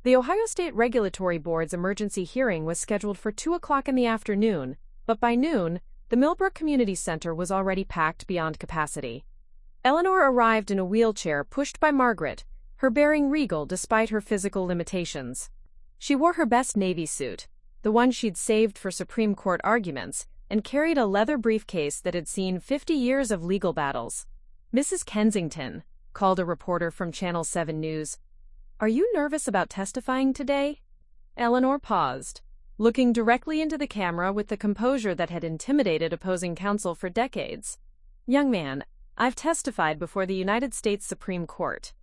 The Ohio State Regulatory Board's emergency hearing was scheduled for 2 o'clock in the afternoon, but by noon, the Millbrook Community Center was already packed beyond capacity. Eleanor arrived in a wheelchair pushed by Margaret, her bearing regal despite her physical limitations. She wore her best Navy suit, the one she'd saved for Supreme Court arguments, and carried a leather briefcase that had seen 50 years of legal battles. Mrs. Kensington, called a reporter from Channel 7 News, are you nervous about testifying today? Eleanor paused, looking directly into the camera with the composure that had intimidated opposing counsel for decades. Young man, I've testified before the United States Supreme Court.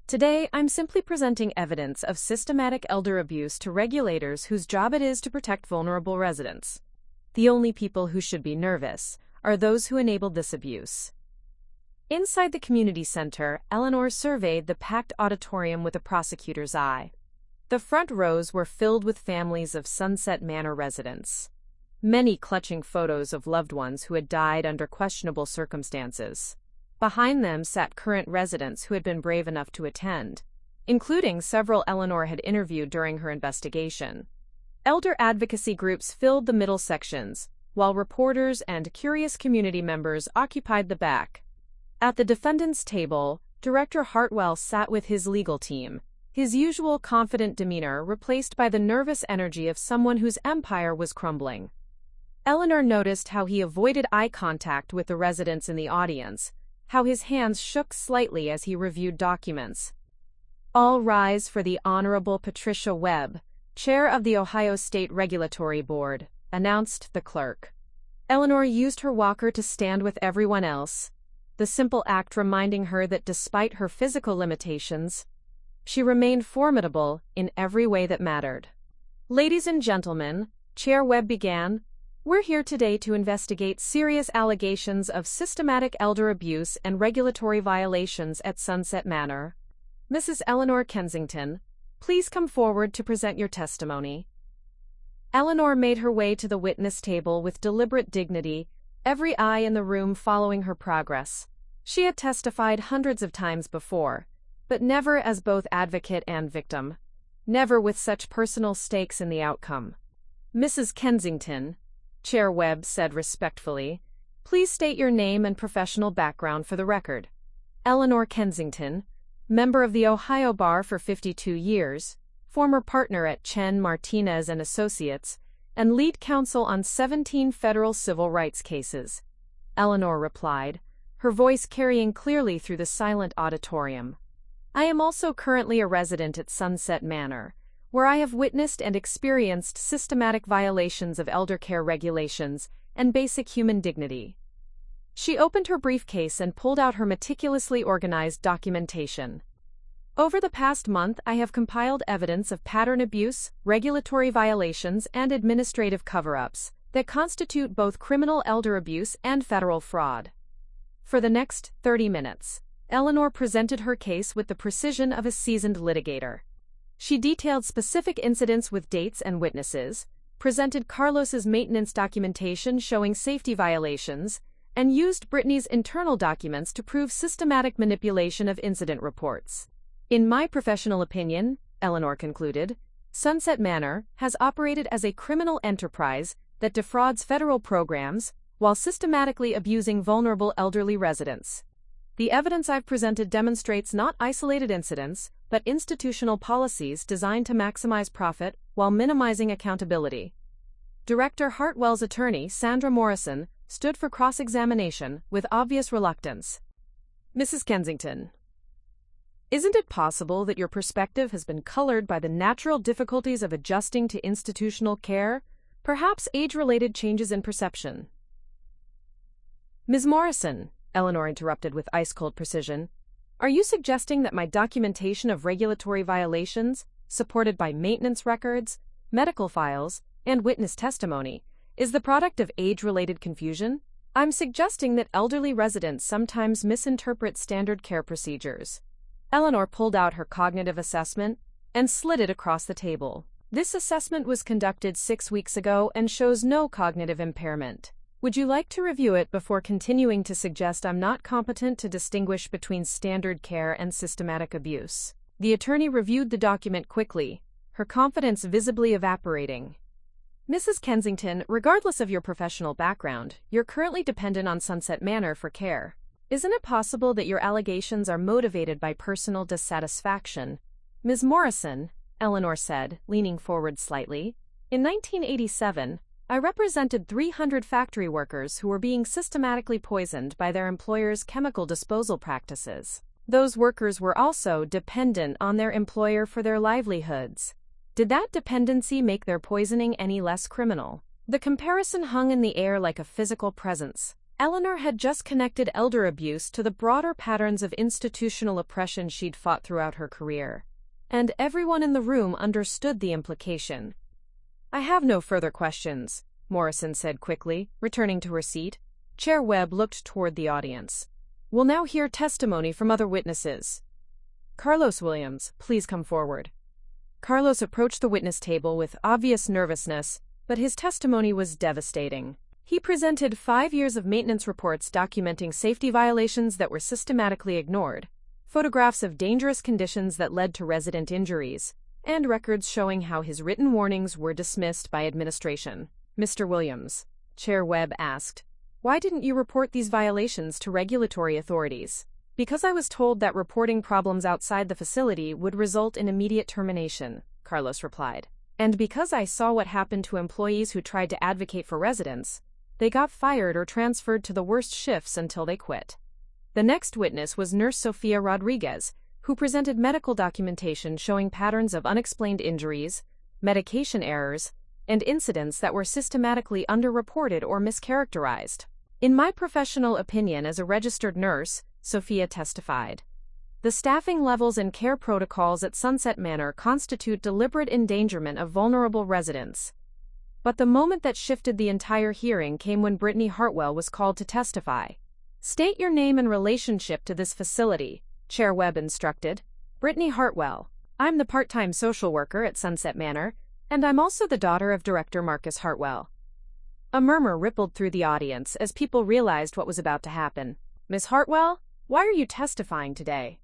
Today, I'm simply presenting evidence of systematic elder abuse to regulators whose job it is to protect vulnerable residents. The only people who should be nervous are those who enabled this abuse. Inside the community center, Eleanor surveyed the packed auditorium with a prosecutor's eye. The front rows were filled with families of Sunset Manor residents, many clutching photos of loved ones who had died under questionable circumstances. Behind them sat current residents who had been brave enough to attend, including several Eleanor had interviewed during her investigation. Elder advocacy groups filled the middle sections, while reporters and curious community members occupied the back. At the defendant's table, Director Hartwell sat with his legal team, his usual confident demeanor replaced by the nervous energy of someone whose empire was crumbling. Eleanor noticed how he avoided eye contact with the residents in the audience, how his hands shook slightly as he reviewed documents. All rise for the Honorable Patricia Webb, Chair of the Ohio State Regulatory Board, announced the clerk. Eleanor used her walker to stand with everyone else, the simple act reminding her that despite her physical limitations, she remained formidable in every way that mattered. Ladies and gentlemen, Chair Webb began, we're here today to investigate serious allegations of systematic elder abuse and regulatory violations at Sunset Manor. Mrs. Eleanor Kensington, please come forward to present your testimony. Eleanor made her way to the witness table with deliberate dignity, every eye in the room following her progress. She had testified hundreds of times before, but never as both advocate and victim, never with such personal stakes in the outcome. Mrs. Kensington, Chair Webb said respectfully, please state your name and professional background for the record. Eleanor Kensington, member of the Ohio Bar for 52 years, former partner at Chen Martinez and Associates, and lead counsel on 17 federal civil rights cases. Eleanor replied, her voice carrying clearly through the silent auditorium. I am also currently a resident at Sunset Manor, where I have witnessed and experienced systematic violations of elder care regulations and basic human dignity. She opened her briefcase and pulled out her meticulously organized documentation. Over the past month, I have compiled evidence of pattern abuse, regulatory violations, and administrative cover-ups that constitute both criminal elder abuse and federal fraud. For the next 30 minutes, Eleanor presented her case with the precision of a seasoned litigator. She detailed specific incidents with dates and witnesses, presented Carlos's maintenance documentation showing safety violations, and used Brittany's internal documents to prove systematic manipulation of incident reports. In my professional opinion, Eleanor concluded, Sunset Manor has operated as a criminal enterprise that defrauds federal programs while systematically abusing vulnerable elderly residents. The evidence I've presented demonstrates not isolated incidents, but institutional policies designed to maximize profit while minimizing accountability. Director Hartwell's attorney, Sandra Morrison, stood for cross-examination with obvious reluctance. Mrs. Kensington, isn't it possible that your perspective has been colored by the natural difficulties of adjusting to institutional care, perhaps age-related changes in perception? Ms. Morrison, Eleanor interrupted with ice-cold precision, are you suggesting that my documentation of regulatory violations, supported by maintenance records, medical files, and witness testimony, is the product of age-related confusion? I'm suggesting that elderly residents sometimes misinterpret standard care procedures. Eleanor pulled out her cognitive assessment and slid it across the table. This assessment was conducted 6 weeks ago and shows no cognitive impairment. Would you like to review it before continuing to suggest I'm not competent to distinguish between standard care and systematic abuse? The attorney reviewed the document quickly, her confidence visibly evaporating. Mrs. Kensington, regardless of your professional background, you're currently dependent on Sunset Manor for care. Isn't it possible that your allegations are motivated by personal dissatisfaction? Ms. Morrison, Eleanor said, leaning forward slightly, in 1987, I represented 300 factory workers who were being systematically poisoned by their employer's chemical disposal practices. Those workers were also dependent on their employer for their livelihoods. Did that dependency make their poisoning any less criminal? The comparison hung in the air like a physical presence. Eleanor had just connected elder abuse to the broader patterns of institutional oppression she'd fought throughout her career. And everyone in the room understood the implication. "I have no further questions," Morrison said quickly, returning to her seat. Chair Webb looked toward the audience. "We'll now hear testimony from other witnesses. Carlos Williams, please come forward." Carlos approached the witness table with obvious nervousness, but his testimony was devastating. He presented 5 years of maintenance reports documenting safety violations that were systematically ignored, photographs of dangerous conditions that led to resident injuries, and records showing how his written warnings were dismissed by administration. "Mr. Williams," Chair Webb asked, "why didn't you report these violations to regulatory authorities?" "Because I was told that reporting problems outside the facility would result in immediate termination," Carlos replied. "And because I saw what happened to employees who tried to advocate for residents, they got fired or transferred to the worst shifts until they quit." The next witness was Nurse Sofia Rodriguez, who presented medical documentation showing patterns of unexplained injuries, medication errors, and incidents that were systematically underreported or mischaracterized. "In my professional opinion as a registered nurse," Sofia testified, "the staffing levels and care protocols at Sunset Manor constitute deliberate endangerment of vulnerable residents." But the moment that shifted the entire hearing came when Brittany Hartwell was called to testify. "State your name and relationship to this facility," Chair Webb instructed. "Brittany Hartwell. I'm the part-time social worker at Sunset Manor, and I'm also the daughter of Director Marcus Hartwell." A murmur rippled through the audience as people realized what was about to happen. "Miss Hartwell, why are you testifying today?"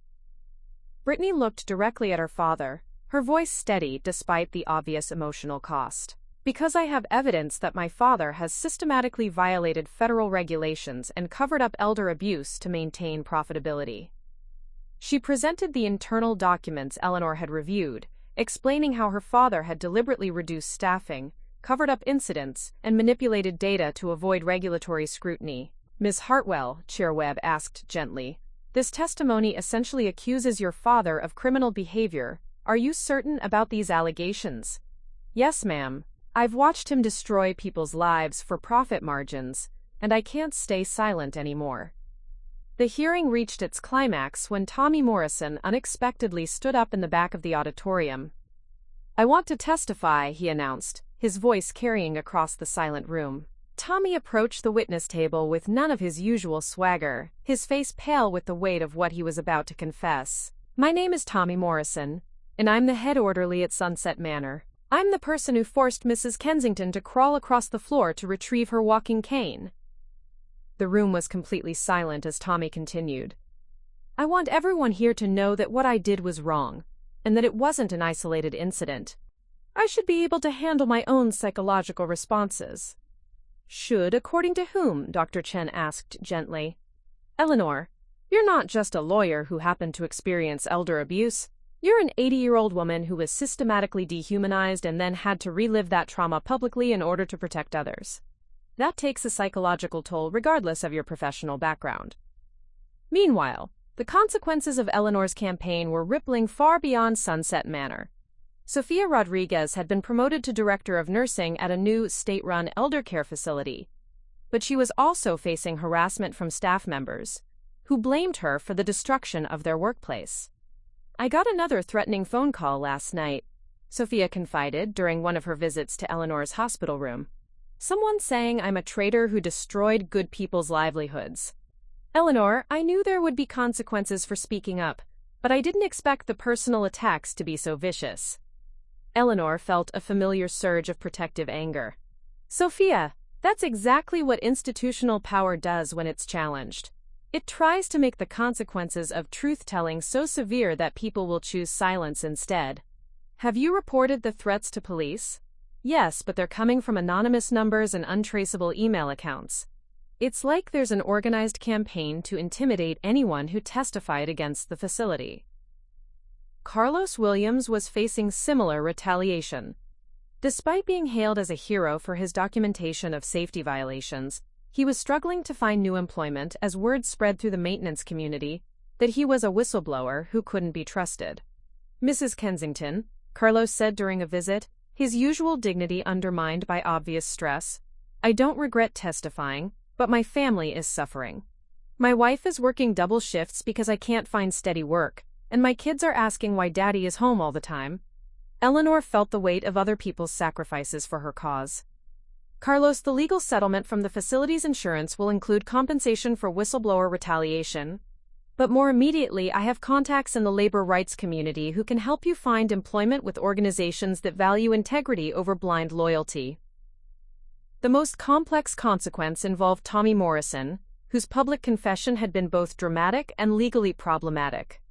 Brittany looked directly at her father, her voice steady despite the obvious emotional cost. "Because I have evidence that my father has systematically violated federal regulations and covered up elder abuse to maintain profitability." She presented the internal documents Eleanor had reviewed, explaining how her father had deliberately reduced staffing, covered up incidents, and manipulated data to avoid regulatory scrutiny. "Ms. Hartwell," Chair Webb asked gently, "this testimony essentially accuses your father of criminal behavior. Are you certain about these allegations?" "Yes, ma'am. I've watched him destroy people's lives for profit margins, and I can't stay silent anymore." The hearing reached its climax when Tommy Morrison unexpectedly stood up in the back of the auditorium. "I want to testify," he announced, his voice carrying across the silent room. Tommy approached the witness table with none of his usual swagger, his face pale with the weight of what he was about to confess. "My name is Tommy Morrison, and I'm the head orderly at Sunset Manor. I'm the person who forced Mrs. Kensington to crawl across the floor to retrieve her walking cane." The room was completely silent as Tommy continued. "I want everyone here to know that what I did was wrong, and that it wasn't an isolated incident. I should be able to handle my own psychological responses." "Should, according to whom?" Dr. Chen asked gently. "Eleanor, you're not just a lawyer who happened to experience elder abuse. You're an 80-year-old woman who was systematically dehumanized and then had to relive that trauma publicly in order to protect others. That takes a psychological toll regardless of your professional background." Meanwhile, the consequences of Eleanor's campaign were rippling far beyond Sunset Manor. Sofia Rodriguez had been promoted to director of nursing at a new state-run elder care facility, but she was also facing harassment from staff members, who blamed her for the destruction of their workplace. "I got another threatening phone call last night," Sofia confided during one of her visits to Eleanor's hospital room. "Someone saying I'm a traitor who destroyed good people's livelihoods. Eleanor, I knew there would be consequences for speaking up, but I didn't expect the personal attacks to be so vicious." Eleanor felt a familiar surge of protective anger. "Sofia, that's exactly what institutional power does when it's challenged. It tries to make the consequences of truth-telling so severe that people will choose silence instead." "Have you reported the threats to police?" "Yes, but they're coming from anonymous numbers and untraceable email accounts. It's like there's an organized campaign to intimidate anyone who testified against the facility." Carlos Williams was facing similar retaliation. Despite being hailed as a hero for his documentation of safety violations, he was struggling to find new employment as word spread through the maintenance community that he was a whistleblower who couldn't be trusted. "Mrs. Kensington," Carlos said during a visit, his usual dignity undermined by obvious stress, "I don't regret testifying, But my family is suffering. My wife is working double shifts because I can't find steady work, and my kids are asking why Daddy is home all the time. Eleanor felt the weight of other people's sacrifices for her cause. Carlos, the legal settlement from the facility's insurance will include compensation for whistleblower retaliation. But more immediately, I have contacts in the labor rights community who can help you find employment with organizations that value integrity over blind loyalty. The most complex consequence involved Tommy Morrison, whose public confession had been both dramatic and legally problematic.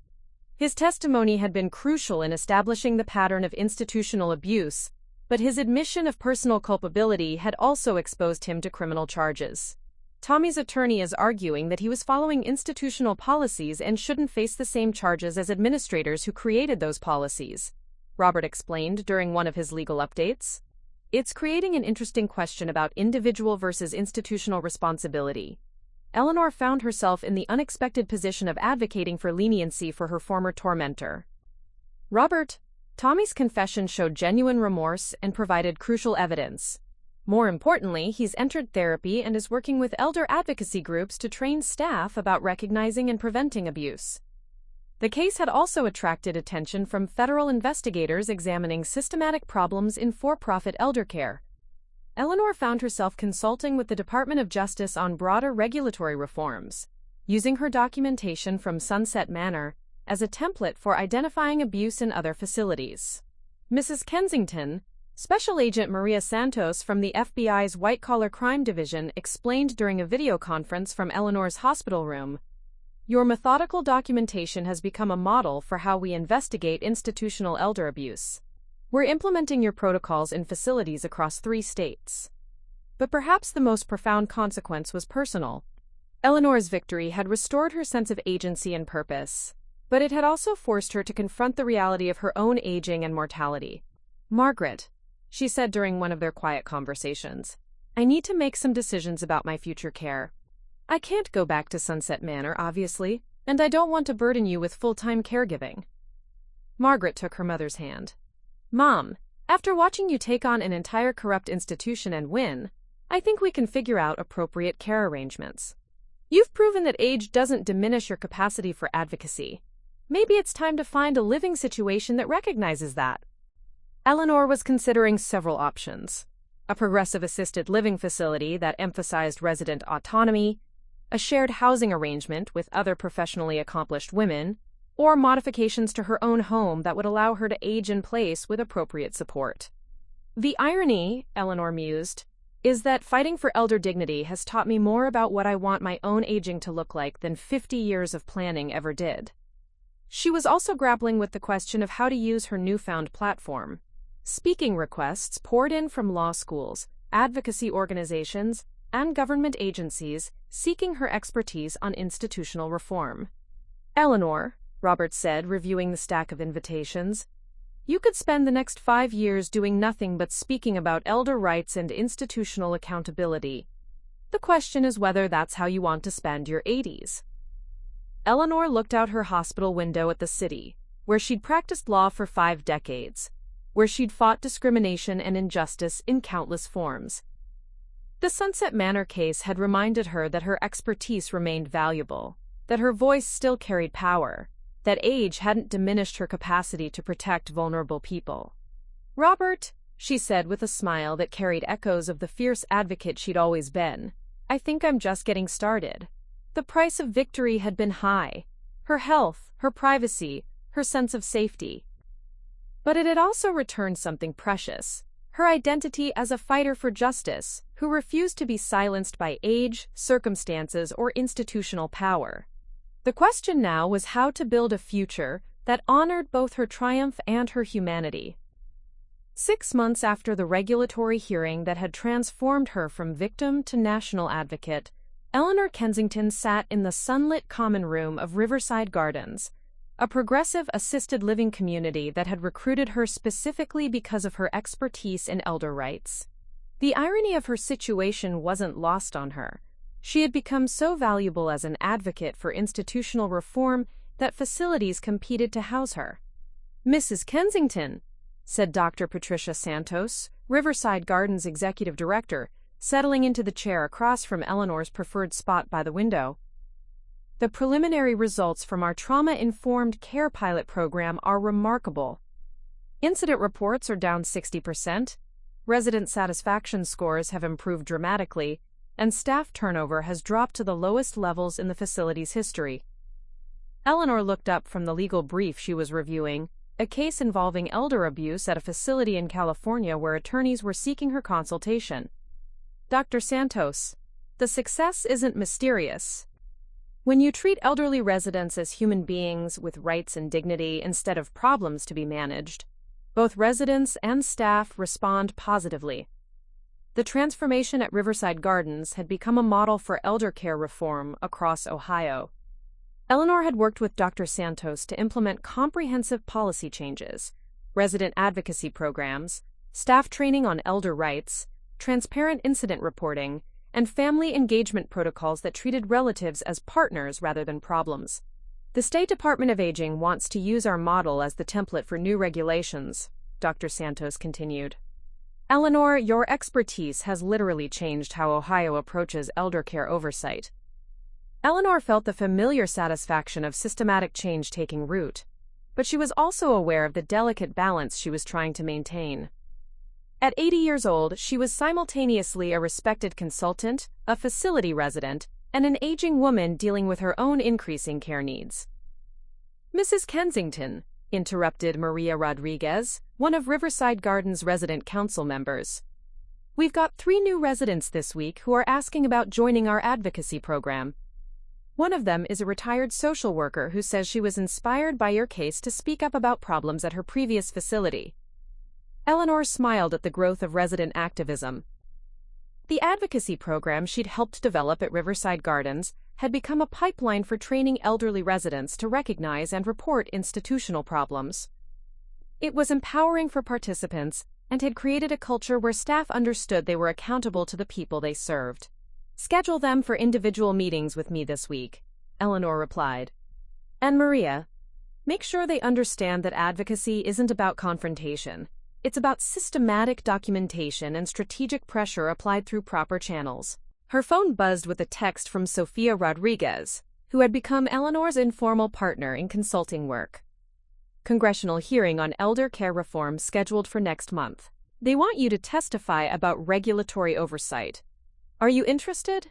His testimony had been crucial in establishing the pattern of institutional abuse, but his admission of personal culpability had also exposed him to criminal charges. Tommy's attorney is arguing that he was following institutional policies and shouldn't face the same charges as administrators who created those policies, Robert explained during one of his legal updates. It's creating an interesting question about individual versus institutional responsibility. Eleanor found herself in the unexpected position of advocating for leniency for her former tormentor. Robert, Tommy's confession showed genuine remorse and provided crucial evidence. More importantly, he's entered therapy and is working with elder advocacy groups to train staff about recognizing and preventing abuse. The case had also attracted attention from federal investigators examining systematic problems in for-profit elder care. Eleanor found herself consulting with the Department of Justice on broader regulatory reforms, using her documentation from Sunset Manor as a template for identifying abuse in other facilities. Mrs. Kensington, Special Agent Maria Santos from the FBI's White-Collar Crime Division, explained during a video conference from Eleanor's hospital room, "Your methodical documentation has become a model for how we investigate institutional elder abuse. We're implementing your protocols in facilities across 3 states." But perhaps the most profound consequence was personal. Eleanor's victory had restored her sense of agency and purpose, but it had also forced her to confront the reality of her own aging and mortality. "Margaret," she said during one of their quiet conversations, "I need to make some decisions about my future care. I can't go back to Sunset Manor, obviously, and I don't want to burden you with full-time caregiving." Margaret took her mother's hand. "Mom, after watching you take on an entire corrupt institution and win, I think we can figure out appropriate care arrangements. You've proven that age doesn't diminish your capacity for advocacy. Maybe it's time to find a living situation that recognizes that." Eleanor was considering several options: a progressive assisted living facility that emphasized resident autonomy, a shared housing arrangement with other professionally accomplished women, or modifications to her own home that would allow her to age in place with appropriate support. "The irony," Eleanor mused, "is that fighting for elder dignity has taught me more about what I want my own aging to look like than 50 years of planning ever did." She was also grappling with the question of how to use her newfound platform. Speaking requests poured in from law schools, advocacy organizations, and government agencies seeking her expertise on institutional reform. "Eleanor," Robert said, reviewing the stack of invitations, "you could spend the next 5 years doing nothing but speaking about elder rights and institutional accountability. The question is whether that's how you want to spend your 80s. Eleanor looked out her hospital window at the city, where she'd practiced law for 5 decades, where she'd fought discrimination and injustice in countless forms. The Sunset Manor case had reminded her that her expertise remained valuable, that her voice still carried power, that age hadn't diminished her capacity to protect vulnerable people. "Robert," she said with a smile that carried echoes of the fierce advocate she'd always been, "I think I'm just getting started." The price of victory had been high: her health, her privacy, her sense of safety. But it had also returned something precious: her identity as a fighter for justice, who refused to be silenced by age, circumstances, or institutional power. The question now was how to build a future that honored both her triumph and her humanity. 6 months after the regulatory hearing that had transformed her from victim to national advocate, Eleanor Kensington sat in the sunlit common room of Riverside Gardens, a progressive assisted living community that had recruited her specifically because of her expertise in elder rights. The irony of her situation wasn't lost on her. She had become so valuable as an advocate for institutional reform that facilities competed to house her. "Mrs. Kensington," said Dr. Patricia Santos, Riverside Gardens executive director, settling into the chair across from Eleanor's preferred spot by the window. The preliminary results from our trauma-informed care pilot program are remarkable. Incident reports are down 60%, resident satisfaction scores have improved dramatically, and staff turnover has dropped to the lowest levels in the facility's history. Eleanor looked up from the legal brief she was reviewing, a case involving elder abuse at a facility in California where attorneys were seeking her consultation. Dr. Santos, the success isn't mysterious. When you treat elderly residents as human beings with rights and dignity instead of problems to be managed, both residents and staff respond positively. The transformation at Riverside Gardens had become a model for elder care reform across Ohio. Eleanor had worked with Dr. Santos to implement comprehensive policy changes, resident advocacy programs, staff training on elder rights, transparent incident reporting, and family engagement protocols that treated relatives as partners rather than problems. The State Department of Aging wants to use our model as the template for new regulations, Dr. Santos continued. Eleanor, your expertise has literally changed how Ohio approaches elder care oversight. Eleanor felt the familiar satisfaction of systematic change taking root, but she was also aware of the delicate balance she was trying to maintain. At 80 years old, she was simultaneously a respected consultant, a facility resident, and an aging woman dealing with her own increasing care needs. Mrs. Kensington, interrupted Maria Rodriguez, one of Riverside Gardens' resident council members. We've got 3 new residents this week who are asking about joining our advocacy program. One of them is a retired social worker who says she was inspired by your case to speak up about problems at her previous facility. Eleanor smiled at the growth of resident activism. The advocacy program she'd helped develop at Riverside Gardens had become a pipeline for training elderly residents to recognize and report institutional problems. It was empowering for participants and had created a culture where staff understood they were accountable to the people they served. Schedule them for individual meetings with me this week, Eleanor replied. And Maria, make sure they understand that advocacy isn't about confrontation. It's about systematic documentation and strategic pressure applied through proper channels. Her phone buzzed with a text from Sofia Rodriguez, who had become Eleanor's informal partner in consulting work. Congressional hearing on elder care reform scheduled for next month. They want you to testify about regulatory oversight. Are you interested?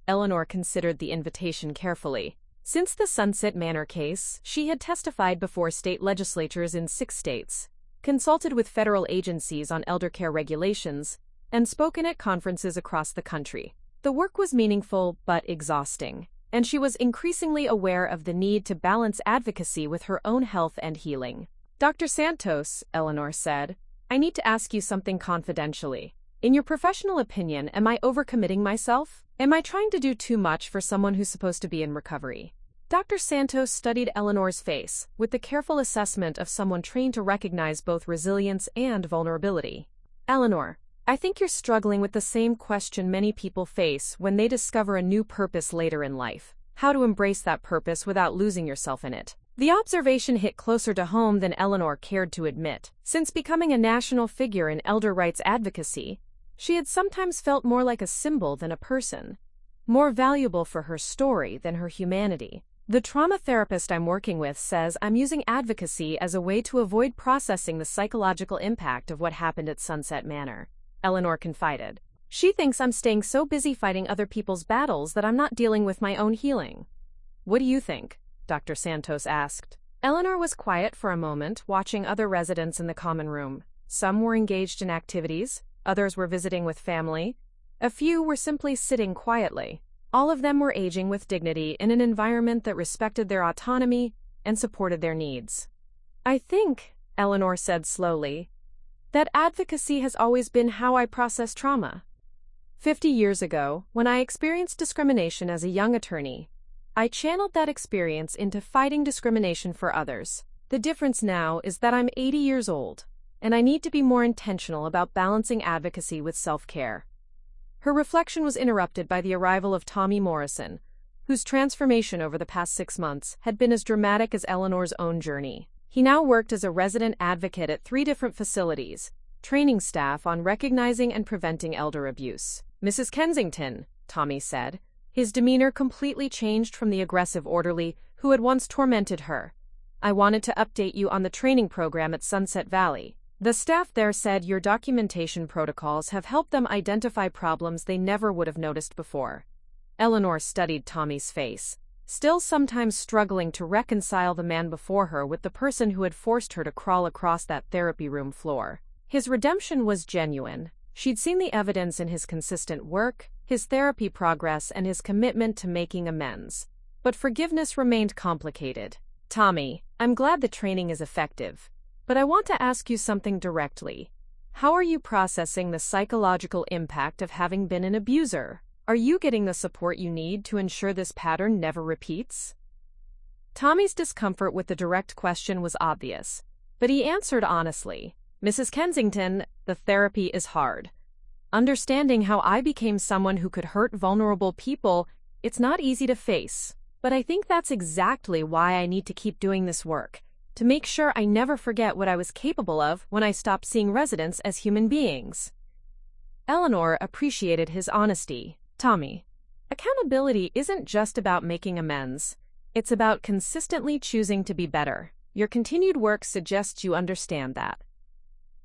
Eleanor considered the invitation carefully. Since the Sunset Manor case, she had testified before state legislatures in 6 states, consulted with federal agencies on elder care regulations, and spoken at conferences across the country. The work was meaningful but exhausting, and she was increasingly aware of the need to balance advocacy with her own health and healing. Dr. Santos, Eleanor said, I need to ask you something confidentially. In your professional opinion, am I overcommitting myself? Am I trying to do too much for someone who's supposed to be in recovery? Dr. Santos studied Eleanor's face with the careful assessment of someone trained to recognize both resilience and vulnerability. Eleanor, I think you're struggling with the same question many people face when they discover a new purpose later in life: how to embrace that purpose without losing yourself in it. The observation hit closer to home than Eleanor cared to admit. Since becoming a national figure in elder rights advocacy, she had sometimes felt more like a symbol than a person, more valuable for her story than her humanity. The trauma therapist I'm working with says I'm using advocacy as a way to avoid processing the psychological impact of what happened at Sunset Manor, Eleanor confided. She thinks I'm staying so busy fighting other people's battles that I'm not dealing with my own healing. What do you think? Dr. Santos asked. Eleanor was quiet for a moment, watching other residents in the common room. Some were engaged in activities, others were visiting with family, a few were simply sitting quietly. All of them were aging with dignity in an environment that respected their autonomy and supported their needs. I think, Eleanor said slowly, that advocacy has always been how I process trauma. 50 years ago, when I experienced discrimination as a young attorney, I channeled that experience into fighting discrimination for others. The difference now is that I'm 80 years old, and I need to be more intentional about balancing advocacy with self-care. Her reflection was interrupted by the arrival of Tommy Morrison, whose transformation over the past 6 months had been as dramatic as Eleanor's own journey. He now worked as a resident advocate at 3 different facilities, training staff on recognizing and preventing elder abuse. "Mrs. Kensington," Tommy said. His demeanor completely changed from the aggressive orderly who had once tormented her. "I wanted to update you on the training program at Sunset Valley. The staff there said your documentation protocols have helped them identify problems they never would have noticed before." Eleanor studied Tommy's face, still sometimes struggling to reconcile the man before her with the person who had forced her to crawl across that therapy room floor. His redemption was genuine. She'd seen the evidence in his consistent work, his therapy progress, and his commitment to making amends. But forgiveness remained complicated. "Tommy, I'm glad the training is effective, but I want to ask you something directly. How are you processing the psychological impact of having been an abuser? Are you getting the support you need to ensure this pattern never repeats?" Tommy's discomfort with the direct question was obvious, but he answered honestly. "Mrs. Kensington, the therapy is hard. Understanding how I became someone who could hurt vulnerable people, it's not easy to face. But I think that's exactly why I need to keep doing this work, to make sure I never forget what I was capable of when I stopped seeing residents as human beings." Eleanor appreciated his honesty. "Tommy, accountability isn't just about making amends. It's about consistently choosing to be better. Your continued work suggests you understand that."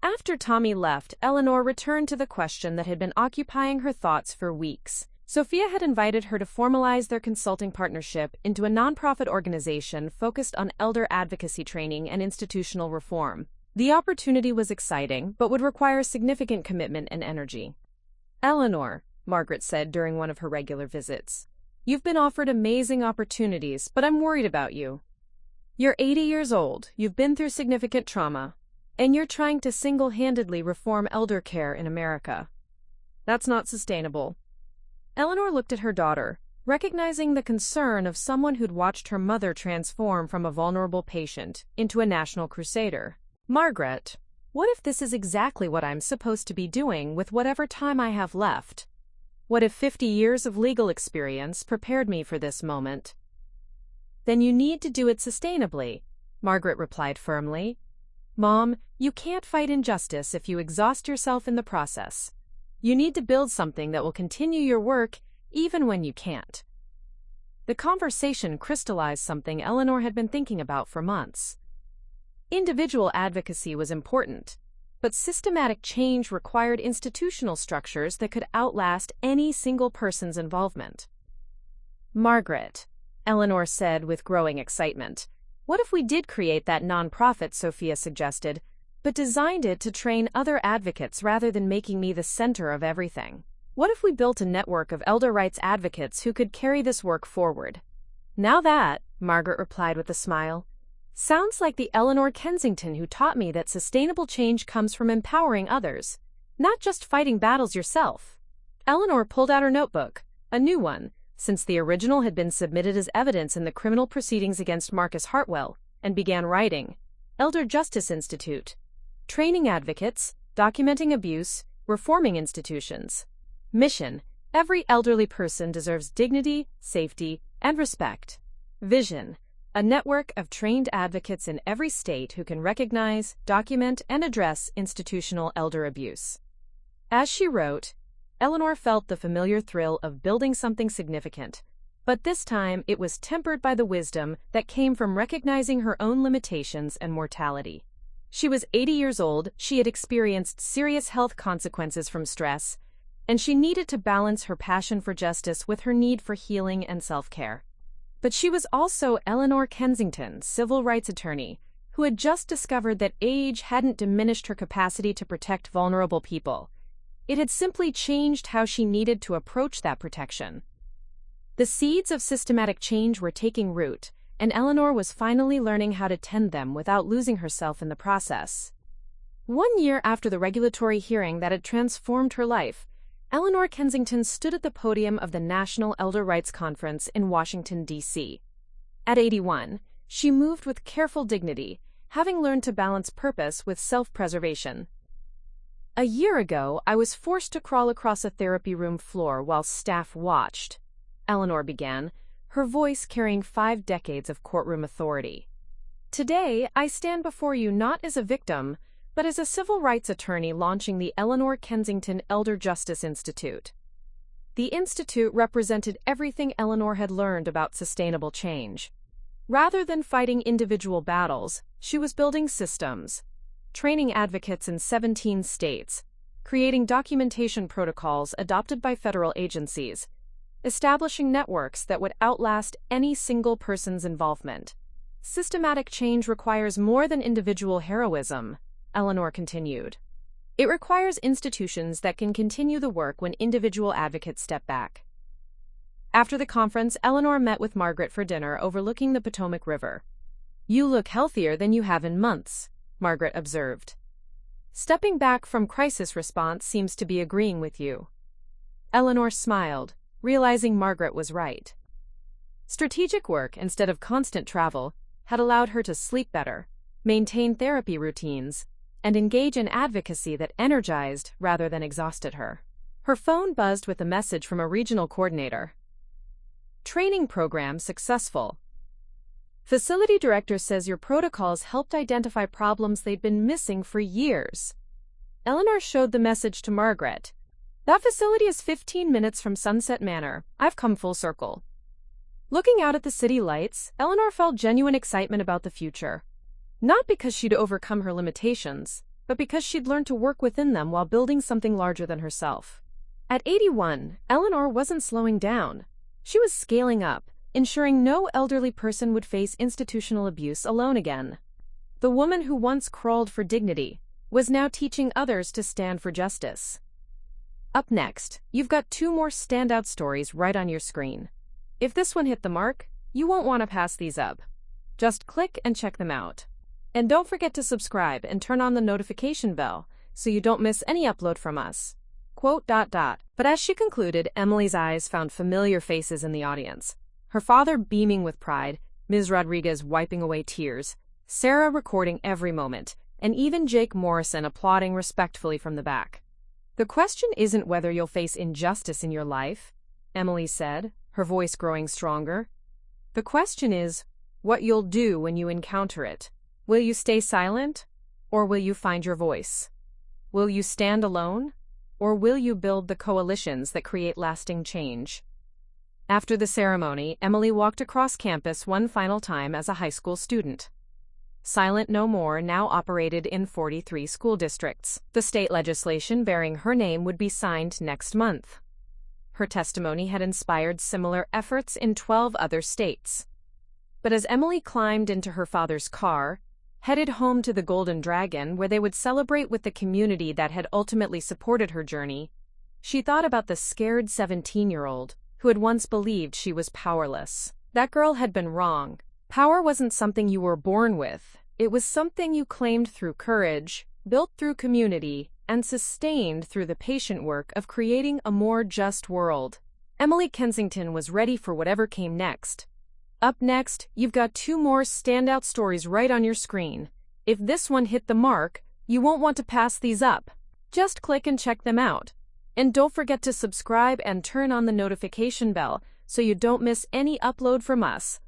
After Tommy left, Eleanor returned to the question that had been occupying her thoughts for weeks. Sophia had invited her to formalize their consulting partnership into a nonprofit organization focused on elder advocacy training and institutional reform. The opportunity was exciting, but would require significant commitment and energy. "Eleanor," Margaret said during one of her regular visits, "you've been offered amazing opportunities, but I'm worried about you. You're 80 years old, you've been through significant trauma, and you're trying to single-handedly reform elder care in America. That's not sustainable." Eleanor looked at her daughter, recognizing the concern of someone who'd watched her mother transform from a vulnerable patient into a national crusader. "Margaret, what if this is exactly what I'm supposed to be doing with whatever time I have left? What if 50 years of legal experience prepared me for this moment?" "Then you need to do it sustainably," Margaret replied firmly. "Mom, you can't fight injustice if you exhaust yourself in the process. You need to build something that will continue your work even when you can't." The conversation crystallized something Eleanor had been thinking about for months. Individual advocacy was important, but systematic change required institutional structures that could outlast any single person's involvement. "Margaret," Eleanor said with growing excitement, "what if we did create that nonprofit Sophia suggested, but designed it to train other advocates rather than making me the center of everything? What if we built a network of elder rights advocates who could carry this work forward?" "Now that," Margaret replied with a smile, "sounds like the Eleanor Kensington who taught me that sustainable change comes from empowering others, not just fighting battles yourself." Eleanor pulled out her notebook, a new one, since the original had been submitted as evidence in the criminal proceedings against Marcus Hartwell, and began writing. "Elder Justice Institute. Training advocates, documenting abuse, reforming institutions. Mission: every elderly person deserves dignity, safety, and respect. Vision: a network of trained advocates in every state who can recognize, document, and address institutional elder abuse." As she wrote, Eleanor felt the familiar thrill of building something significant, but this time it was tempered by the wisdom that came from recognizing her own limitations and mortality. She was 80 years old, she had experienced serious health consequences from stress, and she needed to balance her passion for justice with her need for healing and self-care. But she was also Eleanor Kensington, civil rights attorney, who had just discovered that age hadn't diminished her capacity to protect vulnerable people. It had simply changed how she needed to approach that protection. The seeds of systematic change were taking root, and Eleanor was finally learning how to tend them without losing herself in the process. 1 year after the regulatory hearing that had transformed her life, Eleanor Kensington stood at the podium of the National Elder Rights Conference in Washington, D.C. At 81, she moved with careful dignity, having learned to balance purpose with self-preservation. "A year ago, I was forced to crawl across a therapy room floor while staff watched," Eleanor began, her voice carrying 5 decades of courtroom authority. "Today, I stand before you not as a victim, but as a civil rights attorney launching the Eleanor Kensington Elder Justice Institute. The institute represented everything Eleanor had learned about sustainable change. Rather than fighting individual battles, she was building systems, training advocates in 17 states, creating documentation protocols adopted by federal agencies, establishing networks that would outlast any single person's involvement. Systematic change requires more than individual heroism, Eleanor continued. It requires institutions that can continue the work when individual advocates step back. After the conference, Eleanor met with Margaret for dinner overlooking the Potomac River. "You look healthier than you have in months," Margaret observed. "Stepping back from crisis response seems to be agreeing with you." Eleanor smiled, realizing Margaret was right. Strategic work instead of constant travel had allowed her to sleep better, maintain therapy routines, and engage in advocacy that energized rather than exhausted her. Her phone buzzed with a message from a regional coordinator. "Training program successful. Facility director says your protocols helped identify problems they'd been missing for years." Eleanor showed the message to Margaret. "That facility is 15 minutes from Sunset Manor. I've come full circle." Looking out at the city lights, Eleanor felt genuine excitement about the future. Not because she'd overcome her limitations, but because she'd learned to work within them while building something larger than herself. At 81, Eleanor wasn't slowing down. She was scaling up, ensuring no elderly person would face institutional abuse alone again. The woman who once crawled for dignity was now teaching others to stand for justice. Up next, you've got 2 more standout stories right on your screen. If this one hit the mark, you won't want to pass these up. Just click and check them out. And don't forget to subscribe and turn on the notification bell so you don't miss any upload from us. ... But as she concluded, Emily's eyes found familiar faces in the audience. Her father beaming with pride, Ms. Rodriguez wiping away tears, Sarah recording every moment, and even Jake Morrison applauding respectfully from the back. "The question isn't whether you'll face injustice in your life," Emily said, her voice growing stronger. "The question is what you'll do when you encounter it. Will you stay silent, or will you find your voice? Will you stand alone, or will you build the coalitions that create lasting change?" After the ceremony, Emily walked across campus one final time as a high school student. Silent No More now operated in 43 school districts. The state legislation bearing her name would be signed next month. Her testimony had inspired similar efforts in 12 other states. But as Emily climbed into her father's car, headed home to the Golden Dragon where they would celebrate with the community that had ultimately supported her journey, she thought about the scared 17-year-old who had once believed she was powerless. That girl had been wrong. Power wasn't something you were born with. It was something you claimed through courage, built through community, and sustained through the patient work of creating a more just world. Emily Kensington was ready for whatever came next. Up next, you've got 2 more standout stories right on your screen. If this one hit the mark, you won't want to pass these up. Just click and check them out. And don't forget to subscribe and turn on the notification bell so you don't miss any upload from us. ...